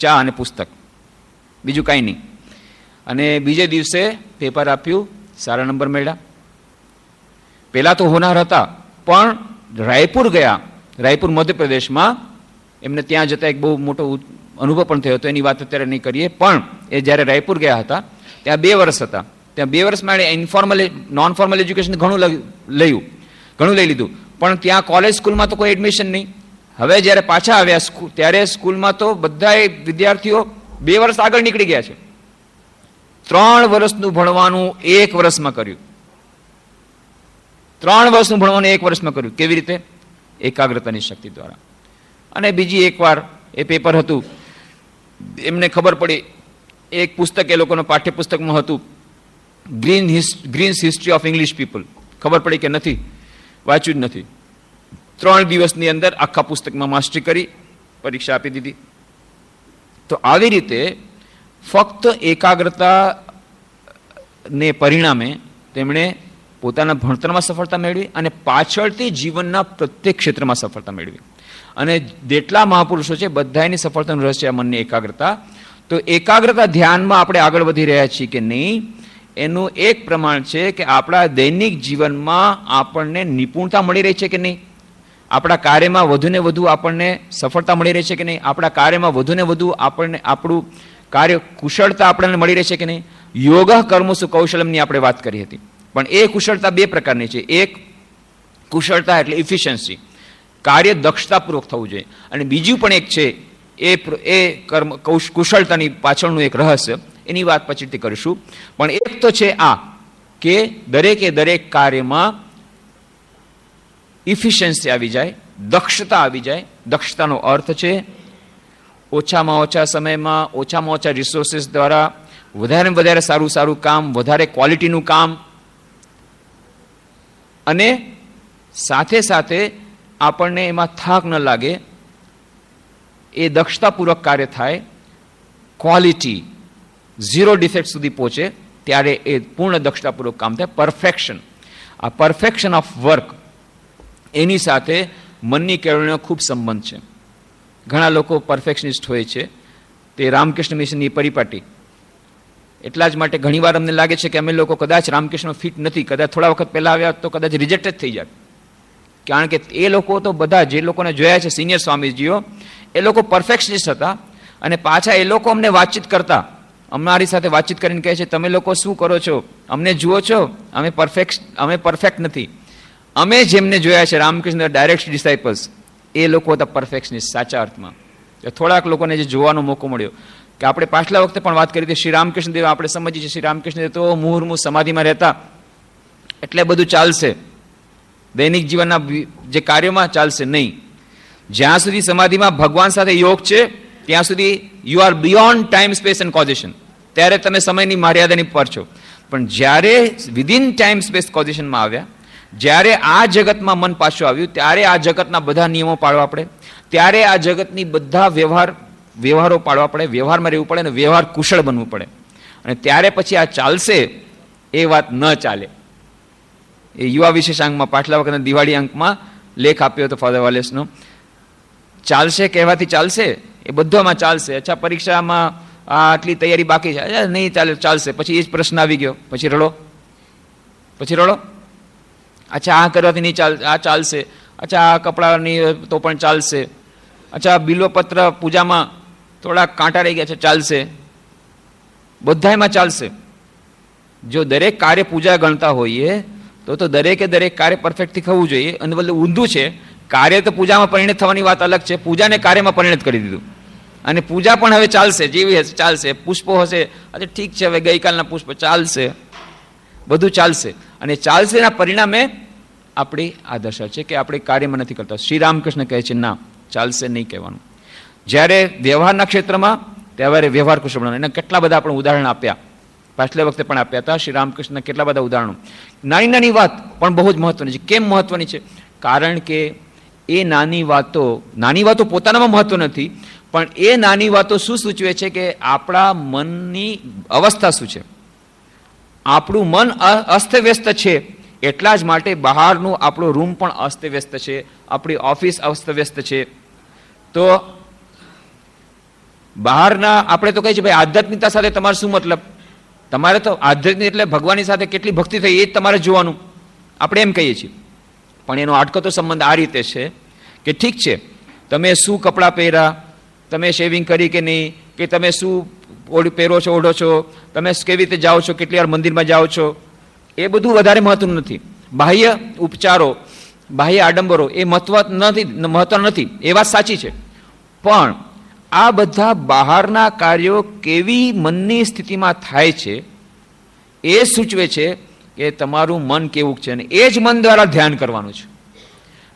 ચા અને પુસ્તક, બીજું કાંઈ નહીં. અને બીજે દિવસે પેપર આપ્યું, સારા નંબર મળ્યા. પહેલા તો હોનાર હતા, પણ રાયપુર ગયા, રાયપુર મધ્યપ્રદેશમાં. એમને ત્યાં જતા એક બહુ મોટો અનુભવ પણ થયો હતો, એની વાત અત્યારે નહીં કરીએ. પણ એ જ્યારે રાયપુર ગયા હતા ત્યાં 2 વર્ષ હતા. ત્યાં 2 વર્ષમાં ઇન્ફોર્મલ નોન ફોર્મલ એજ્યુકેશન ઘણું લઈ લીધું, પણ ત્યાં કોલેજ સ્કૂલમાં તો કોઈ એડમિશન નહીં. હવે જ્યારે પાછા આવ્યા ત્યારે સ્કૂલમાં તો બધા વિદ્યાર્થીઓ 2 વર્ષ આગળ નીકળી ગયા છે. 3 વર્ષનું ભણવાનું 1 વર્ષમાં કર્યું. 3 વર્ષનું ભણવાનું 1 વર્ષમાં કર્યું. કેવી રીતે? એકાગ્રતાની શક્તિ દ્વારા. અને બીજી એકવાર એ પેપર હતું, એમને ખબર પડી, એક પુસ્તક એ લોકોના પાઠ્યપુસ્તકમાં હતું, Green's history of English people. ખબર પડી કે નથી, વાંચ્યું જ નથી. 3 દિવસની અંદર આખા પુસ્તકમાં માસ્ટરી કરી, પરીક્ષા આપી દીધી. તો આવી રીતે ફક્ત એકાગ્રતાને પરિણામે તેમણે પોતાના ભણતરમાં સફળતા મેળવી અને પાછળથી જીવનના પ્રત્યેક ક્ષેત્રમાં સફળતા મેળવી. અને જેટલા મહાપુરુષો છે બધાની સફળતાનું રહસ્ય મનની એકાગ્રતા. તો એકાગ્રતા ધ્યાનમાં આપણે આગળ વધી રહ્યા છીએ કે નહીં, એનું એક પ્રમાણ છે કે આપણા દૈનિક જીવનમાં આપણને નિપુણતા મળી રહી છે કે નહીં, આપણા કાર્યમાં વધુને વધુ આપણને સફળતા મળી રહી છે કે નહીં, આપણા કાર્યમાં વધુને વધુ આપણને આપણું કાર્ય કુશળતા આપણને મળી રહી છે કે નહીં. યોગ કર્મસુ કૌશલમની આપણે વાત કરી હતી, પણ એ કુશળતા 2 પ્રકારની છે. એક કુશળતા એટલે ઇફિશિયન્સી, કાર્ય દક્ષતાપૂર્વક થવું જોઈએ, અને બીજું પણ એક છે એ કર્મ કુશળતાની પાછળનું એક રહસ્ય, એની વાત પછીથી કરીશું. પણ એક તો છે આ કે દરેક કાર્યમાં ઇફિશિયન્સી આવી જાય, દક્ષતા આવી જાય. દક્ષતાનો અર્થ છે ઓછામાં ઓછા સમયમાં ઓછામાં ઓછા રિસોર્સિસ દ્વારા વધારે સારું કામ, વધારે ક્વોલિટીનું કામ, અને સાથે સાથે આપણને એમાં થાક ન લાગે, એ દક્ષતાપૂર્વક કાર્ય થાય, ક્વોલિટી 0 ડિફેક્ટ સુધી પહોંચે, ત્યારે એ પૂર્ણ દક્ષતાપૂર્વક કામ થાય. પરફેક્શન, આ પરફેક્શન ઓફ વર્ક, એની સાથે મનની કેળવણીનો ખૂબ સંબંધ છે. ઘણા લોકો પરફેક્શનિસ્ટ હોય છે, તે રામકૃષ્ણ મિશનની પરિપાટી. એટલા જ માટે ઘણીવાર અમને લાગે છે કે અમે લોકો કદાચ રામકૃષ્ણ ફિટ નથી, કદાચ થોડા વખત પહેલા આવ્યા તો કદાચ રિજેક્ટ જ થઈ જાય. કારણ કે એ લોકો તો બધા જે લોકોને જોયા છે સિનિયર સ્વામીજીઓ, એ લોકો પરફેક્શનિસ્ટ હતા. અને પાછા એ લોકો અમને વાતચીત કરતા, અમારી સાથે વાતચીત કરીને કહે છે, તમે લોકો શું કરો છો, અમને જુઓ છો, અમે પરફેક્ટ નથી. અમે જેમને જોયા છે રામકૃષ્ણ ડાયરેક્ટ ડિસાઇપલ્સ, એ લોકો હતા પરફેક્શનિસ્ટ સાચા અર્થમાં. થોડાક લોકોને જે જોવાનો મોકો મળ્યો, કે આપણે પાછલા વખતે પણ વાત કરી હતી, શ્રી રામકૃષ્ણ દેવ આપણે સમજીએ છીએ, શ્રી રામકૃષ્ણ દેવ તો મુહુર્મુહ સમાધિમાં રહેતા, એટલે બધું ચાલશે, દૈનિક જીવનના જે કાર્યોમાં ચાલશે નહીં. જ્યાં સુધી સમાધિમાં ભગવાન સાથે યોગ છે ત્યાં સુધી you are beyond time, space and causation, ત્યારે તમે સમયની મર્યાદાની પર છો. પણ જ્યારે વિધિન ટાઈમ સ્પેસ કોઝેશનમાં આવ્યા, જ્યારે આ જગતમાં મન પાછું આવ્યું, ત્યારે આ જગતના બધા નિયમો પાળવા પડે, ત્યારે આ જગતની બધા વ્યવહારો પાળવા પડે, વ્યવહારમાં રહેવું પડે અને વ્યવહાર કુશળ બનવું પડે. અને ત્યારે પછી આ ચાલશે એ વાત ન ચાલે. એ યુવા વિશેષાંકમાં પાછલા વખતના દિવાળી અંકમાં લેખ આપ્યો હતો ફાધર વાલેસનો. ચાલશે કહેવાથી ચાલશે, એ બધામાં ચાલશે. અચ્છા, પરીક્ષામાં આટલી તૈયારી બાકી છે, નહીં ચાલે, ચાલશે. પછી એ જ પ્રશ્ન આવી ગયો, પછી રડો. અચ્છા, આ કરવાથી નહીં આ ચાલશે. અચ્છા, આ કપડાની તો પણ ચાલશે. અચ્છા, બિલ્વપત્ર પૂજામાં થોડા કાંટા રહી ગયા છે, ચાલશે. બધામાં ચાલશે. જો દરેક કાર્ય પૂજા ગણતા હોઈએ તો દરેકે દરેક કાર્ય પરફેક્ટથી થવું જોઈએ. અને બદલે ઊંધું છે, કાર્ય તો પૂજામાં પરિણત થવાની વાત અલગ છે, પૂજાને કાર્યમાં પરિણત કરી દીધું. અને પૂજા પણ હવે ચાલશે, જેવી હશે ચાલશે. પુષ્પો હશે, અરે ઠીક છે, હવે ગઈકાલના પુષ્પ ચાલશે, બધું ચાલશે. અને ચાલશેના પરિણામે આપણી આ દશા છે કે આપણે કાર્યમાં નથી કરતા. શ્રી રામકૃષ્ણ કહે છે ના, ચાલશે નહીં કહેવાનું. જ્યારે વ્યવહારના ક્ષેત્રમાં ત્યારે વ્યવહાર કુશળ બનાવવાનું. એના કેટલા બધા આપણે ઉદાહરણ આપ્યા, પાછલા વખતે પણ આપ્યા હતા. શ્રી રામકૃષ્ણના કેટલા બધા ઉદાહરણો. નાની નાની વાત પણ બહુ જ મહત્વની છે. કેમ મહત્વની છે? કારણ કે એ નાની વાતો પોતાનામાં મહત્વ નથી, પણ એ નાની વાતો શું સૂચવે છે કે આપણા મનની અવસ્થા શું છે. આપણું મન અસ્તવ્યસ્ત છે, એટલા જ માટે બહારનું આપણો રૂમ પણ અસ્તવ્યસ્ત છે, આપણી ઓફિસ અસ્તવ્યસ્ત છે. તો બહારના આપણે તો કહીએ છીએ ભાઈ આધ્યાત્મિકતા સાથે તમારે શું મતલબ? તમારે તો આધ્યાત્મિક એટલે ભગવાનની સાથે કેટલી ભક્તિ થઈ એ જ તમારે જોવાનું, આપણે એમ કહીએ છીએ. પણ એનો આટકતો સંબંધ આ રીતે છે કે ઠીક છે, તમે શું કપડાં પહેર્યા, તમે શેવિંગ કરી કે નહીં, કે તમે શું પહેરો છો, ઓઢો છો, તમે કેવી રીતે જાઓ છો, કેટલી વાર મંદિરમાં જાઓ છો, એ બધું વધારે મહત્વનું નથી. બાહ્ય ઉપચારો, બાહ્ય આડંબરો એ મહત્વ નથી, એ વાત સાચી છે. પણ આ બધા બહારના કાર્યો કેવી મનની સ્થિતિમાં થાય છે એ સૂચવે છે કે તમારું મન કેવું છે. અને એ જ મન દ્વારા ધ્યાન કરવાનું છે.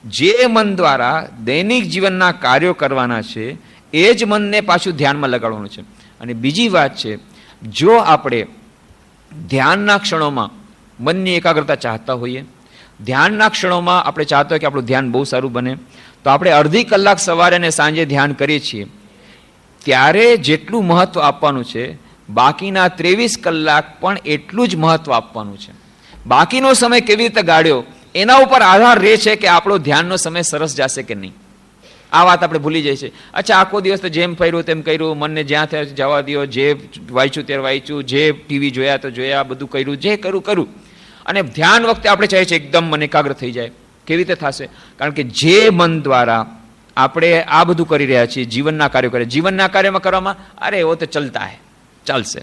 જે મન દ્વારા દૈનિક જીવનના કાર્યો કરવાના છે એ જ મનને પાછું ધ્યાનમાં લગાડવાનું છે. અને બીજી વાત છે, જો આપણે ધ્યાનના ક્ષણોમાં મનની એકાગ્રતા ચાહતા હોઈએ, ધ્યાનના ક્ષણોમાં આપણે ચાહતા હોય કે આપણું ધ્યાન બહુ સારું બને, તો આપણે અડધી કલાક સવારે અને સાંજે ધ્યાન કરીએ છીએ, ત્યારે જેટલું મહત્વ આપવાનું છે બાકીના 23 કલાક પણ એટલું જ મહત્વ આપવાનું છે. બાકીનો સમય કેવી રીતે ગાળ્યો એના ઉપર આધાર રહે છે કે આપણો ધ્યાનનો સમય સરસ જશે કે નહીં. આ વાત આપણે ભૂલી જઈએ છીએ. અચ્છા, આખો દિવસ તો જેમ ફર્યું તેમ કર્યું, મનને જ્યાં ત્યાં જવા દો, જે વાંચ્યું ત્યારે વાંચ્યું, જે ટીવી જોયા તો જોયા, બધું કર્યું, જે કરું. અને ધ્યાન વખતે આપણે ચાહીએ છીએ એકદમ મન એકાગ્ર થઈ જાય. કેવી રીતે થશે? કારણ કે જે મન દ્વારા આપણે આ બધું કરી રહ્યા છીએ, જીવનના કાર્યો કરે, જીવનના કાર્યમાં કરવામાં અરે એવો તો ચલતા હે, ચાલશે,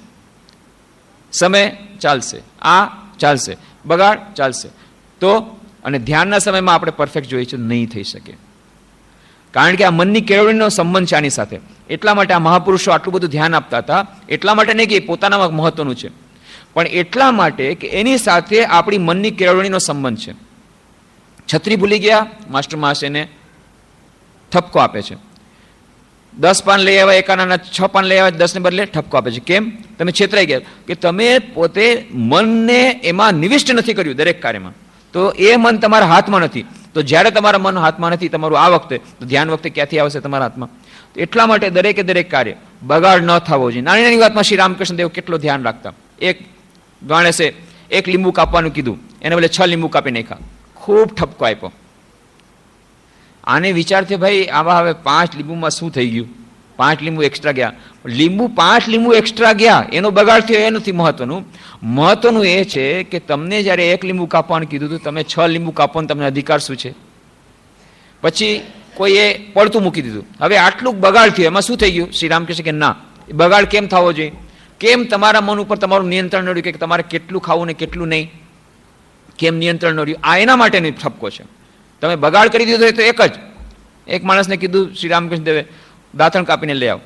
સમય ચાલશે, આ ચાલશે, બગાડ ચાલશે. તો અને ધ્યાનના સમયમાં આપણે પરફેક્ટ જોઈએ છે, નહીં થઈ શકે. કારણ કે આ મનની કેળવણીનો સંબંધ છે આની સાથે. એટલા માટે આ મહાપુરુષો આટલું બધું ધ્યાન આપતા હતા. એટલા માટે નહીં કે પોતાનામાં મહત્વનું છે, પણ એટલા માટે કે એની સાથે આપણી મનની કેળવણીનો સંબંધ છે. છત્રી ભૂલી ગયા, માસ્ટર મહાશયને ઠપકો આપે છે. 10 પાન લઈ આવ્યા, એકાના 6 પાન લઈ આવ્યા, 10 ને બદલે ઠપકો આપે છે. કેમ? તમે છેતરાઈ ગયા કે તમે પોતે મનને એમાં નિવિષ્ટ નથી કર્યું દરેક કાર્યમાં. તો એ મન તમારા હાથમાં નથી. તો જ્યારે તમારા મન હાથમાં નથી તમારું આ વખતે, તો ધ્યાન વખતે ક્યાંથી આવશે તમારા હાથમાં? એટલા માટે દરેકે દરેક કાર્ય બગાડ ન થવો જોઈએ. નાની નાની વાતમાં શ્રી રામકૃષ્ણ દેવ કેટલો ધ્યાન રાખતા. એક માણસે 1 લીંબુ કાપવાનું કીધું, એને બદલે 6 લીંબુ કાપી નાખ્યા. ખૂબ ઠપકો આપ્યો. આને વિચારથી ભાઈ આવા હવે 5 લીંબુમાં શું થઈ ગયું? 5 લીંબુ એક્સ્ટ્રા ગયા. 5 લીંબુ એક્સ્ટ્રા ગયા એનો બગાડ થયો એ નથી મહત્વનું. મહત્વનું એ છે કે તમને જ્યારે 1 લીંબુ કાપવાનું કીધું હતું, તમે 6 લીંબુ કાપવાનો તમને અધિકાર શું છે? પછી કોઈએ પડતું મૂકી દીધું. હવે આટલું બગાડ થયું, એમાં શું થઈ ગયું? શ્રી રામ કહે છે કે ના, બગાડ કેમ થવો જોઈએ? કેમ તમારા મન ઉપર તમારું નિયંત્રણ ન રહ્યું કે તમારે કેટલું ખાવું ને કેટલું નહીં? કેમ નિયંત્રણ ન રહ્યું? આ એના માટેનો ઠપકો છે. તમે બગાડ કરી દીધો તો એક માણસને કીધું શ્રી રામકૃષ્ણ દેવે દાંતણ કાપીને લઈ આવ,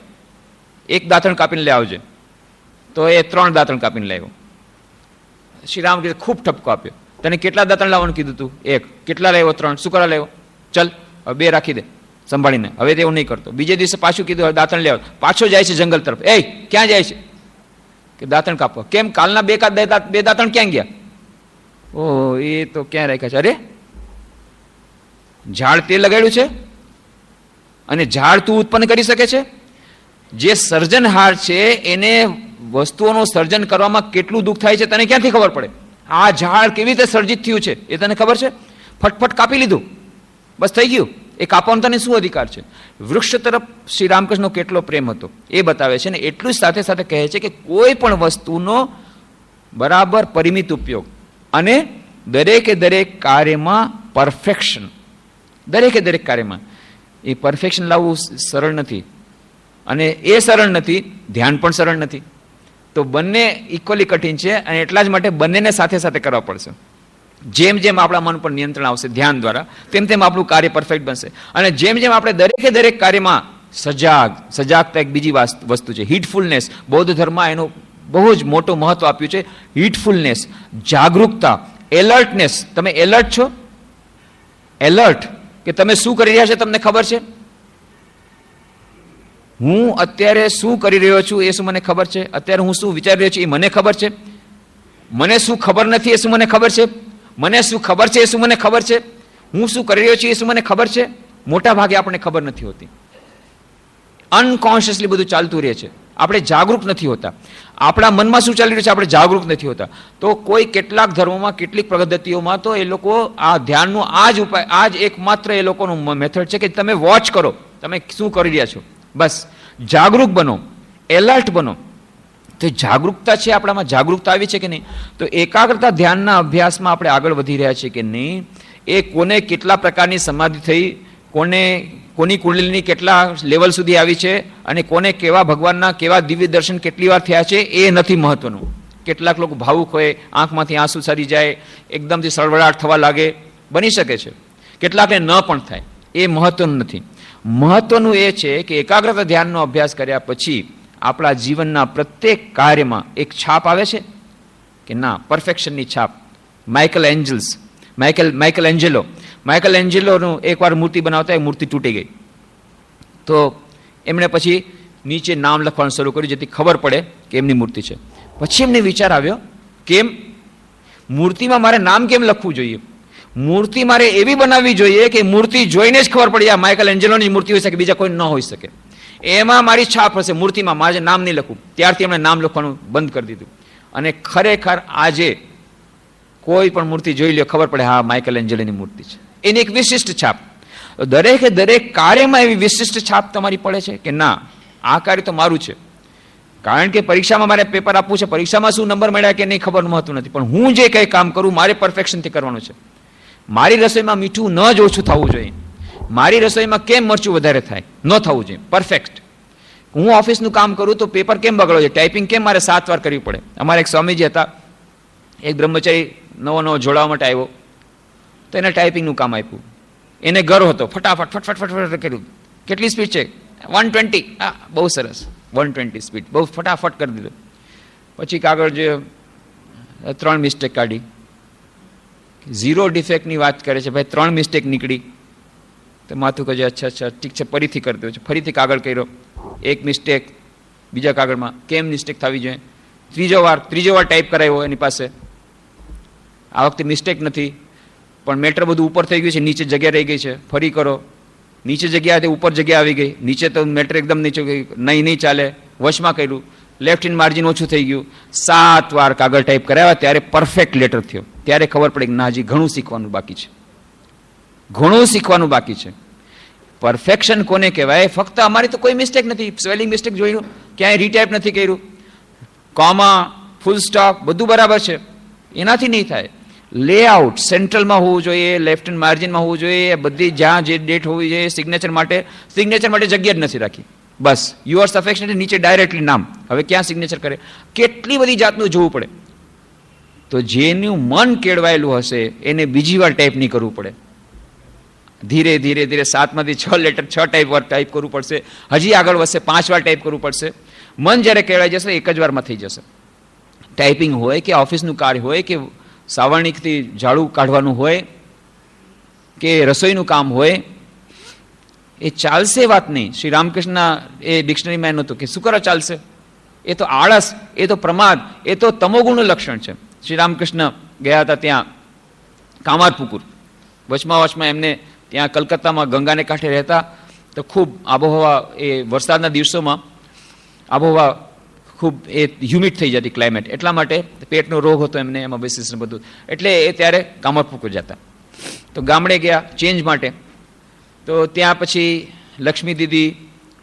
1 દાંતણ કાપીને લઈ આવજે. તો એ 3 દાંતણ કાપીને લઈ આવ્યો. શ્રી રામકૃષ્ણ ખૂબ ઠપકો આપ્યો. તને કેટલા દાંતણ લાવવાનું કીધું તું? 1. કેટલા લાવ્યો? 3. શું કરવા લાવ્યો? ચલ હવે 2 રાખી દે સંભાળીને. હવે તેવું નહીં કરતો. બીજે દિવસે પાછું કીધું હવે દાંતણ લઈ આવ. પાછો જાય છે જંગલ તરફ. એ ક્યાં જાય છે? કે દાંતણ કાપવા. કેમ? કાલના 2 દાંતણ ક્યાં ગયા? ઓ એ તો ક્યાં રાખ્યા છે? અરે ઝાડ તે લગાડ્યું છે અને ઝાડ તું ઉત્પન્ન કરી શકે છે? જે સર્જનહાર છે એને વસ્તુઓનું સર્જન કરવામાં કેટલું દુઃખ થાય છે તને ક્યાંથી ખબર પડે? આ ઝાડ કેવી રીતે સર્જિત થયું છે એ તને ખબર છે? ફટફટ કાપી લીધું, બસ થઈ ગયું. એ કાપવાનો તને શું અધિકાર છે? વૃક્ષ તરફ શ્રી રામકૃષ્ણનો કેટલો પ્રેમ હતો એ બતાવે છે. ને એટલું જ સાથે સાથે કહે છે કે કોઈ પણ વસ્તુનો બરાબર પરિમિત ઉપયોગ અને દરેકે દરેક કાર્યમાં પરફેક્શન, દરેકે દરેક કાર્યમાં. એ પરફેક્શન લાવવું સરળ નથી, અને એ સરળ નથી, ધ્યાન પણ સરળ નથી. તો બંને ઇક્વલી કઠિન છે, અને એટલા જ માટે બંનેને સાથે સાથે કરવા પડશે. જેમ જેમ આપણા મન પર નિયંત્રણ આવશે ધ્યાન દ્વારા, તેમ તેમ આપણું કાર્ય પરફેક્ટ બનશે. અને જેમ જેમ આપણે દરેકે દરેક કાર્યમાં સજાગતા એક બીજી વસ્તુ છે, હીટફુલનેસ. બૌદ્ધ ધર્મમાં એનું બહુ જ મોટું મહત્વ આપ્યું છે. હીટફુલનેસ, જાગૃતતા, એલર્ટનેસ. તમે એલર્ટ છો? એલર્ટ કે તમે શું કરી રહ્યા છો તમને ખબર છે? હું અત્યારે શું કરી રહ્યો છું એ શું મને ખબર છે? અત્યારે હું શું વિચારી રહ્યો છું એ મને ખબર છે? મને શું ખબર નથી એ શું મને ખબર છે? મને શું ખબર છે એ શું મને ખબર છે? હું શું કરી રહ્યો છું એ શું મને ખબર છે? મોટા ભાગે આપણને ખબર નથી હોતી. અનકોન્શિયસલી બધું ચાલતું રહે છે. આપણે જાગૃત નથી હોતા. આપણા મનમાં શું ચાલી રહ્યું છે આપણે જાગૃત નથી હોતા. તો કોઈ કેટલાક ધર્મોમાં, કેટલીક પદ્ધતિઓમાં તો એ લોકો આ ધ્યાનનું આ જ એકમાત્ર એ લોકોનું મેથડ છે કે તમે વોચ કરો, તમે શું કરી રહ્યા છો. બસ જાગૃત બનો, એલર્ટ બનો. તો જાગૃતતા છે આપણામાં, જાગૃતતા આવી છે કે નહીં? તો એકાગ્રતા ધ્યાનના અભ્યાસમાં આપણે આગળ વધી રહ્યા છીએ કે નહીં? એ કોને કેટલા પ્રકારની સમાધિ થઈ, કોની કુંડલીની કેટલા લેવલ સુધી આવી છે, અને કોને કેવા ભગવાનના કેવા દિવ્ય દર્શન કેટલી વાર થયા છે એ નથી મહત્વનું. કેટલાક લોકો ભાવુક હોય, આંખમાંથી આંસુ સરી જાય, એકદમથી સળવળાટ થવા લાગે, બની શકે છે. કેટલાકને ન પણ થાય, એ મહત્વનું નથી. મહત્વનું એ છે કે એકાગ્રતા ધ્યાનનો અભ્યાસ કર્યા પછી આપણા જીવનના પ્રત્યેક કાર્યમાં એક છાપ આવે છે કે ના? પરફેક્શનની છાપ. માઇકલ એન્જેલોનું એકવાર મૂર્તિ બનાવતા એ મૂર્તિ તૂટી ગઈ, તો એમણે પછી નીચે નામ લખવાનું શરૂ કર્યું જેથી ખબર પડે કે એમની મૂર્તિ છે. પછી એમને વિચાર આવ્યો, કેમ મૂર્તિમાં મારે નામ કેમ લખવું જોઈએ? મૂર્તિ મારે એવી બનાવવી જોઈએ કે મૂર્તિ જોઈને જ ખબર પડી આ માઇકલ એન્જેલોની મૂર્તિ હોઈ શકે, બીજા કોઈ ન હોઈ શકે. એમાં મારી છાપ હશે, મૂર્તિમાં મારે નામ નહીં લખવું. ત્યારથી એમણે નામ લખવાનું બંધ કરી દીધું. અને ખરેખર આજે કોઈ પણ મૂર્તિ જોઈ લે ખબર પડે હા માઇકલ એન્જેલોની મૂર્તિ છે. એની એક વિશિષ્ટ છાપ. દરેકે દરેક કાર્યમાં એવી વિશિષ્ટ છાપ તમારી પડે છે કે ના આ કાર્ય તો મારું છે. કારણ કે પરીક્ષામાં મારે પેપર આપવું છે, પરીક્ષામાં શું નંબર મળ્યા કે નહીં ખબર મહત્વ નથી, પણ હું જે કંઈ કામ કરું મારે પરફેક્શનથી કરવાનું છે. મારી રસોઈમાં મીઠું ન જ ઓછું થવું જોઈએ, મારી રસોઈમાં કેમ મરચું વધારે થાય ન થવું જોઈએ, પરફેક્ટ. હું ઓફિસનું કામ કરું તો પેપર કેમ બગડો છે, ટાઈપિંગ કેમ મારે 7 વાર કરવી પડે. અમારે એક સ્વામીજી હતા, એક બ્રહ્મચારી નવો જોડાવા માટે આવ્યો, તો એને ટાઈપિંગનું કામ આપ્યું. એને ગર હતો, ફટાફટ ફટફટ કર્યું. કેટલી સ્પીડ છે? 120. હા બહુ સરસ, 120 સ્પીડ, બહુ ફટાફટ કરી દીધું. પછી કાગળ જે 3 મિસ્ટેક કાઢી. 0 ડિફેક્ટની વાત કરે છે, ભાઈ 3 મિસ્ટેક નીકળી. તો માથું કહે અચ્છા ઠીક છે, ફરીથી કરી દો. ફરીથી કાગળ કર્યો, 1 મિસ્ટેક બીજા કાગળમાં, કેમ મિસ્ટેક થવી જોઈએ. ત્રીજો વાર ટાઈપ કરાવ્યો એની પાસે, આ વખતે મિસ્ટેક નથી, પણ મેટર બધું ઉપર થઈ ગયું છે, નીચે જગ્યા રહી ગઈ છે. ફરી કરો, નીચે જગ્યા હતી ઉપર જગ્યા આવી ગઈ, નીચે તો મેટર એકદમ નીચે ગઈ, નહીં ચાલે. વશમાં કર્યું, લેફ્ટ હેન્ડ માર્જિન ઓછું થઈ ગયું. 7 વાર કાગળ ટાઈપ કરાવ્યા ત્યારે પરફેક્ટ લેટર થયો. ત્યારે ખબર પડી કે ના હજી ઘણું શીખવાનું બાકી છે, ઘણું શીખવાનું બાકી છે. પરફેક્શન કોને કહેવાય? ફક્ત અમારી તો કોઈ મિસ્ટેક નથી, સ્પેલિંગ મિસ્ટેક જોયું, ક્યાંય રીટાઈપ નથી કર્યું, કોમા ફૂલ સ્ટોપ બધું બરાબર છે, એનાથી નહીં થાય. લેઆઉટ સેન્ટ્રલમાં હોવું જોઈએ, લેફ્ટ હેન્ડ માર્જિનમાં હોવું જોઈએ, બધી જ્યાં જે ડેટ હોવી જોઈએ. સિગ્નેચર માટે જગ્યા જ નથી રાખી. બસ યુ આર સફિશિયન્ટ, નીચે ડાયરેક્ટલી નામ. હવે ક્યાં સિગ્નેચર કરે? કેટલી બધી જાતનું જોવું પડે. તો જેનું મન કેળવાયેલું હશે એને બીજી વાર ટાઈપ નહીં કરવું પડે. ધીરે ધીરે 7માંથી 6 લેટર 6 ટાઈપ કરવું પડશે. હજી આગળ વધશે, 5 વાર ટાઈપ કરવું પડશે. મન જ્યારે કેળવાઈ જશે એક જ વારમાં થઈ જશે. ટાઈપિંગ હોય કે ઓફિસનું કાર્ય હોય કે સાવરણીથી ઝાડુ કાઢવાનું હોય કે રસોઈનું કામ હોય, એ ચાલશે વાત નહીં. શ્રી રામકૃષ્ણના એ ડિક્શનરીમાં એનું હતું કે શું કરો ચાલશે? એ તો આળસ, એ તો પ્રમાદ, એ તો તમોગુણનું લક્ષણ છે. શ્રી રામકૃષ્ણ ગયા હતા ત્યાં કામારપુકુર, વચમાં એમને ત્યાં કલકત્તામાં ગંગાને કાંઠે રહેતા, તો ખૂબ આબોહવા એ વરસાદના દિવસોમાં આબોહવા ખૂબ એ હ્યુમિડ થઈ જતી ક્લાઇમેટ, એટલા માટે પેટનો રોગ હતો એમને, એમાં બેસીસ ને બધું, એટલે એ ત્યારે કામરપુકુર જતા. તો ગામડે ગયા ચેન્જ માટે. તો ત્યાં પછી લક્ષ્મી દીદી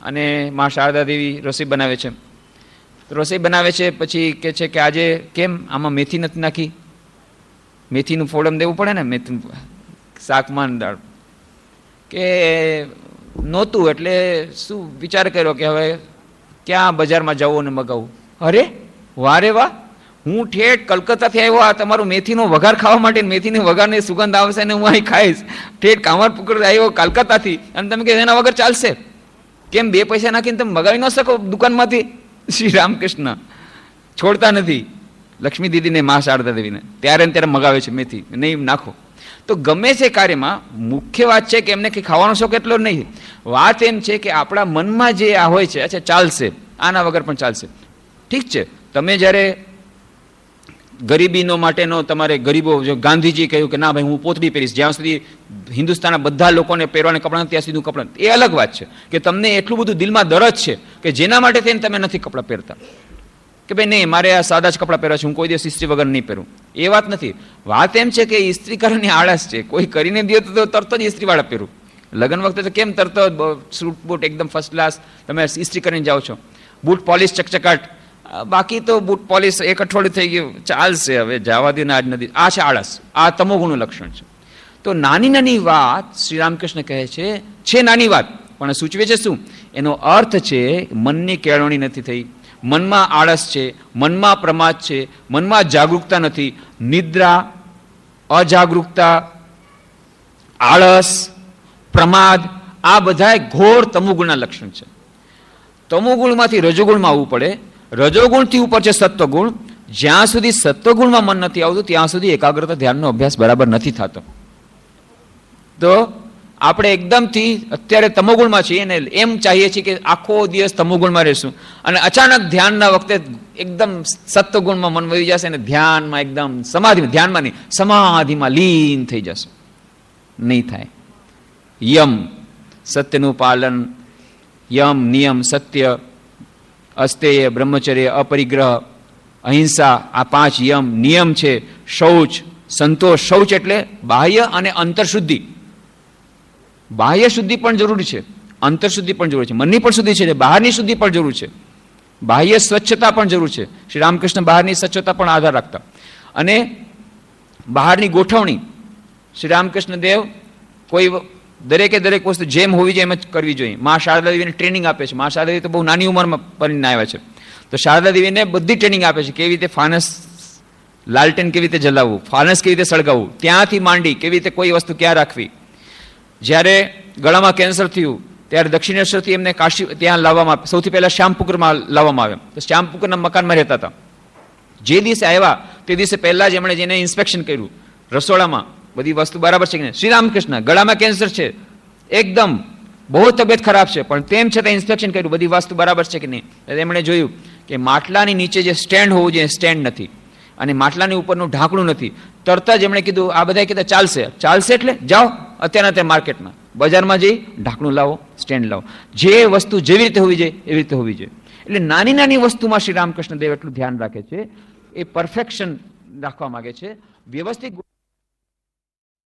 અને મા શારદા દેવી રસોઈ બનાવે છે. રસોઈ બનાવે છે પછી કે છે કે આજે કેમ આમાં મેથી નથી નાખી, મેથીનું ફોડમ દેવું પડે ને, મેથીનું શાકમાં દાળ, કે નહોતું. એટલે શું વિચાર કર્યો કે હવે ક્યાં બજારમાં જવું અને મગાવું. અરે વારે વાહ, હું ઠેઠ કલકત્તાથી આવ્યો, આ તમારું મેથીનો વઘાર ખાવા માટે, મેથીની વઘારની સુગંધ આવશે ને હું અહીં ખાઈશ, ઠેઠ કામરપુકુર આવ્યો કલકત્તાથી, અને તમે કે એના વગર ચાલશે? કેમ 2 પૈસા નાખીને તમે મગાવી ન શકો દુકાનમાંથી? શ્રી રામકૃષ્ણ છોડતા નથી લક્ષ્મી દીદીને, મા શારદા દેવીને, ત્યારે ને ત્યારે મગાવે છે મેથી, નહીં નાખો. તો ગમે તે કાર્યમાં મુખ્ય વાત છે કે એમને કંઈ ખાવાનો શોખ એટલો નહીં. વાત એમ છે કે આપણા મનમાં જે આ હોય છે, અચ્છા ચાલશે, આના વગર પણ ચાલશે, ઠીક છે. તમે જ્યારે ગરીબીનો માટેનો તમારે ગરીબો, જો ગાંધીજી કહ્યું કે ના ભાઈ હું પોતડી પહેરીશ, જ્યાં સુધી હિન્દુસ્તાનના બધા લોકોને પહેરવાના કપડાં ત્યાં સુધી કપડાં, એ અલગ વાત છે કે તમને એટલું બધું દિલમાં દરજ છે કે જેના માટે થઈને તમે નથી કપડાં પહેરતા, કે ભાઈ નહીં મારે આ સાદા જ કપડાં પહેરવા છે, હું કોઈ દિવસ ઇસ્ત્રી વગર નહીં પહેરું. એ વાત નથી. વાત એમ છે કે ઇસ્ત્રી કરવાની આળસ છે. કોઈ કરીને દે તો તરત જ ઇસ્ત્રીવાળા પહેરું. લગ્ન વખતે તો કેમ તરત સૂટ બૂટ એકદમ ફર્સ્ટ ક્લાસ તમે ઇસ્ત્રી કરીને જાઓ છો, બૂટ પોલિશ ચકચકાટ. બાકી તો બૂટ પોલિશ 1 અઠવાડિયું થઈ ગયું, ચાલશે, હવે જવા દે ને આજ નથી. આ છે આળસ, આ તમોગુણનું લક્ષણ છે. તો નાની નાની વાત શ્રી રામકૃષ્ણ કહે છે નાની વાત, પણ સૂચવે છે શું? એનો અર્થ છે મનની કેળવણી નથી થઈ, મનમાં આળસ છે, મનમાં પ્રમાદ છે, મનમાં જાગૃતતા નથી. નિદ્રા, અજાગૃતતા, આળસ, પ્રમાદ, આ બધા ઘોર તમોગુણના લક્ષણ છે. તમોગુણમાંથી રજોગુણમાં આવવું પડે, રજોગુણથી ઉપર છે સત્વગુણ. જ્યાં સુધી સત્વગુણમાં મન નથી આવતું ત્યાં સુધી એકાગ્રતા ધ્યાનનો અભ્યાસ બરાબર નથી થતો. તો આપણે એકદમથી અત્યારે તમોગુણમાં છીએ ને એમ ચાહીએ છીએ કે આખો દિવસ તમોગુણમાં રહેશું, અને અચાનક ધ્યાનના વખતે એકદમ સત્વગુણમાં મન વહી જશે અને ધ્યાનમાં એકદમ ધ્યાનમાં નહીં, સમાધિમાં લીન થઈ જશે. નહીં થાય. યમ, સત્યનું પાલન, યમ નિયમ, સત્ય, અસ્તેય, બ્રહ્મચર્ય, અપરિગ્રહ, અહિંસા, આ 5 યમ નિયમ છે. શૌચ, સંતોષ. શૌચ એટલે બાહ્ય અને અંતરશુદ્ધિ. બાહ્ય શુદ્ધિ પણ જરૂરી છે, અંતરશુદ્ધિ પણ જરૂરી છે, મનની પણ શુદ્ધિ છે, બહારની શુદ્ધિ પણ જરૂર છે, બાહ્ય સ્વચ્છતા પણ જરૂર છે. શ્રી રામકૃષ્ણ બહારની સ્વચ્છતા પણ આધાર રાખતા, અને બહારની ગોઠવણી શ્રી રામકૃષ્ણ દેવ કોઈ દરેકે દરેક વસ્તુ જેમ હોવી જોઈએ એમ જ કરવી જોઈએ. મા શારદા દેવીને ટ્રેનિંગ આપે છે. મા શારદા દેવી તો બહુ નાની ઉંમરમાં પરિણીને આવ્યા છે, તો શારદા દેવીને બધી ટ્રેનિંગ આપે છે, કેવી રીતે ફાનસ, લાલટેન કેવી રીતે જલાવવું, ફાનસ કેવી રીતે સળગાવવું, ત્યાંથી માંડી કેવી રીતે કોઈ વસ્તુ ક્યાં રાખવી. જ્યારે ગળામાં કેન્સર થયું ત્યારે દક્ષિણેશ્વરથી એમને કાશી ત્યાં લાવવામાં, સૌથી પહેલા શ્યામપુકરમાં લાવવામાં આવ્યા. તો શ્યામપુકરના મકાનમાં રહેતા હતા. જે દિવસે આવ્યા તે દિવસે પહેલા જ એમણે જેને ઇન્સ્પેક્શન કર્યું રસોડામાં, બધી વસ્તુ બરાબર છે કે નહીં. શ્રી રામકૃષ્ણ ગળામાં કેન્સર છે, એકદમ બહુ તબિયત ખરાબ છે, પણ તેમ છતાં ઇન્સ્પેક્શન કર્યું બધી વસ્તુ બરાબર છે કે નહીં. એમણે જોયું કે માટલાની નીચે જે સ્ટેન્ડ હોવું જોઈએ સ્ટેન્ડ નથી, અને માટલાની ઉપરનું ઢાંકણું નથી. તરત જ એમણે કીધું, આ બધા કીધા ચાલશે. ચાલશે એટલે જાઓ અત્યારના તે માર્કેટમાં, બજારમાં જઈ ઢાંકણું લાવો, સ્ટેન્ડ લાવો. જે વસ્તુ જેવી રીતે હોવી જોઈએ એવી રીતે હોવી જોઈએ. એટલે નાની નાની વસ્તુમાં શ્રી રામકૃષ્ણ દેવ એટલું ધ્યાન રાખે છે, એ પરફેક્શન રાખવા માંગે છે, વ્યવસ્થિત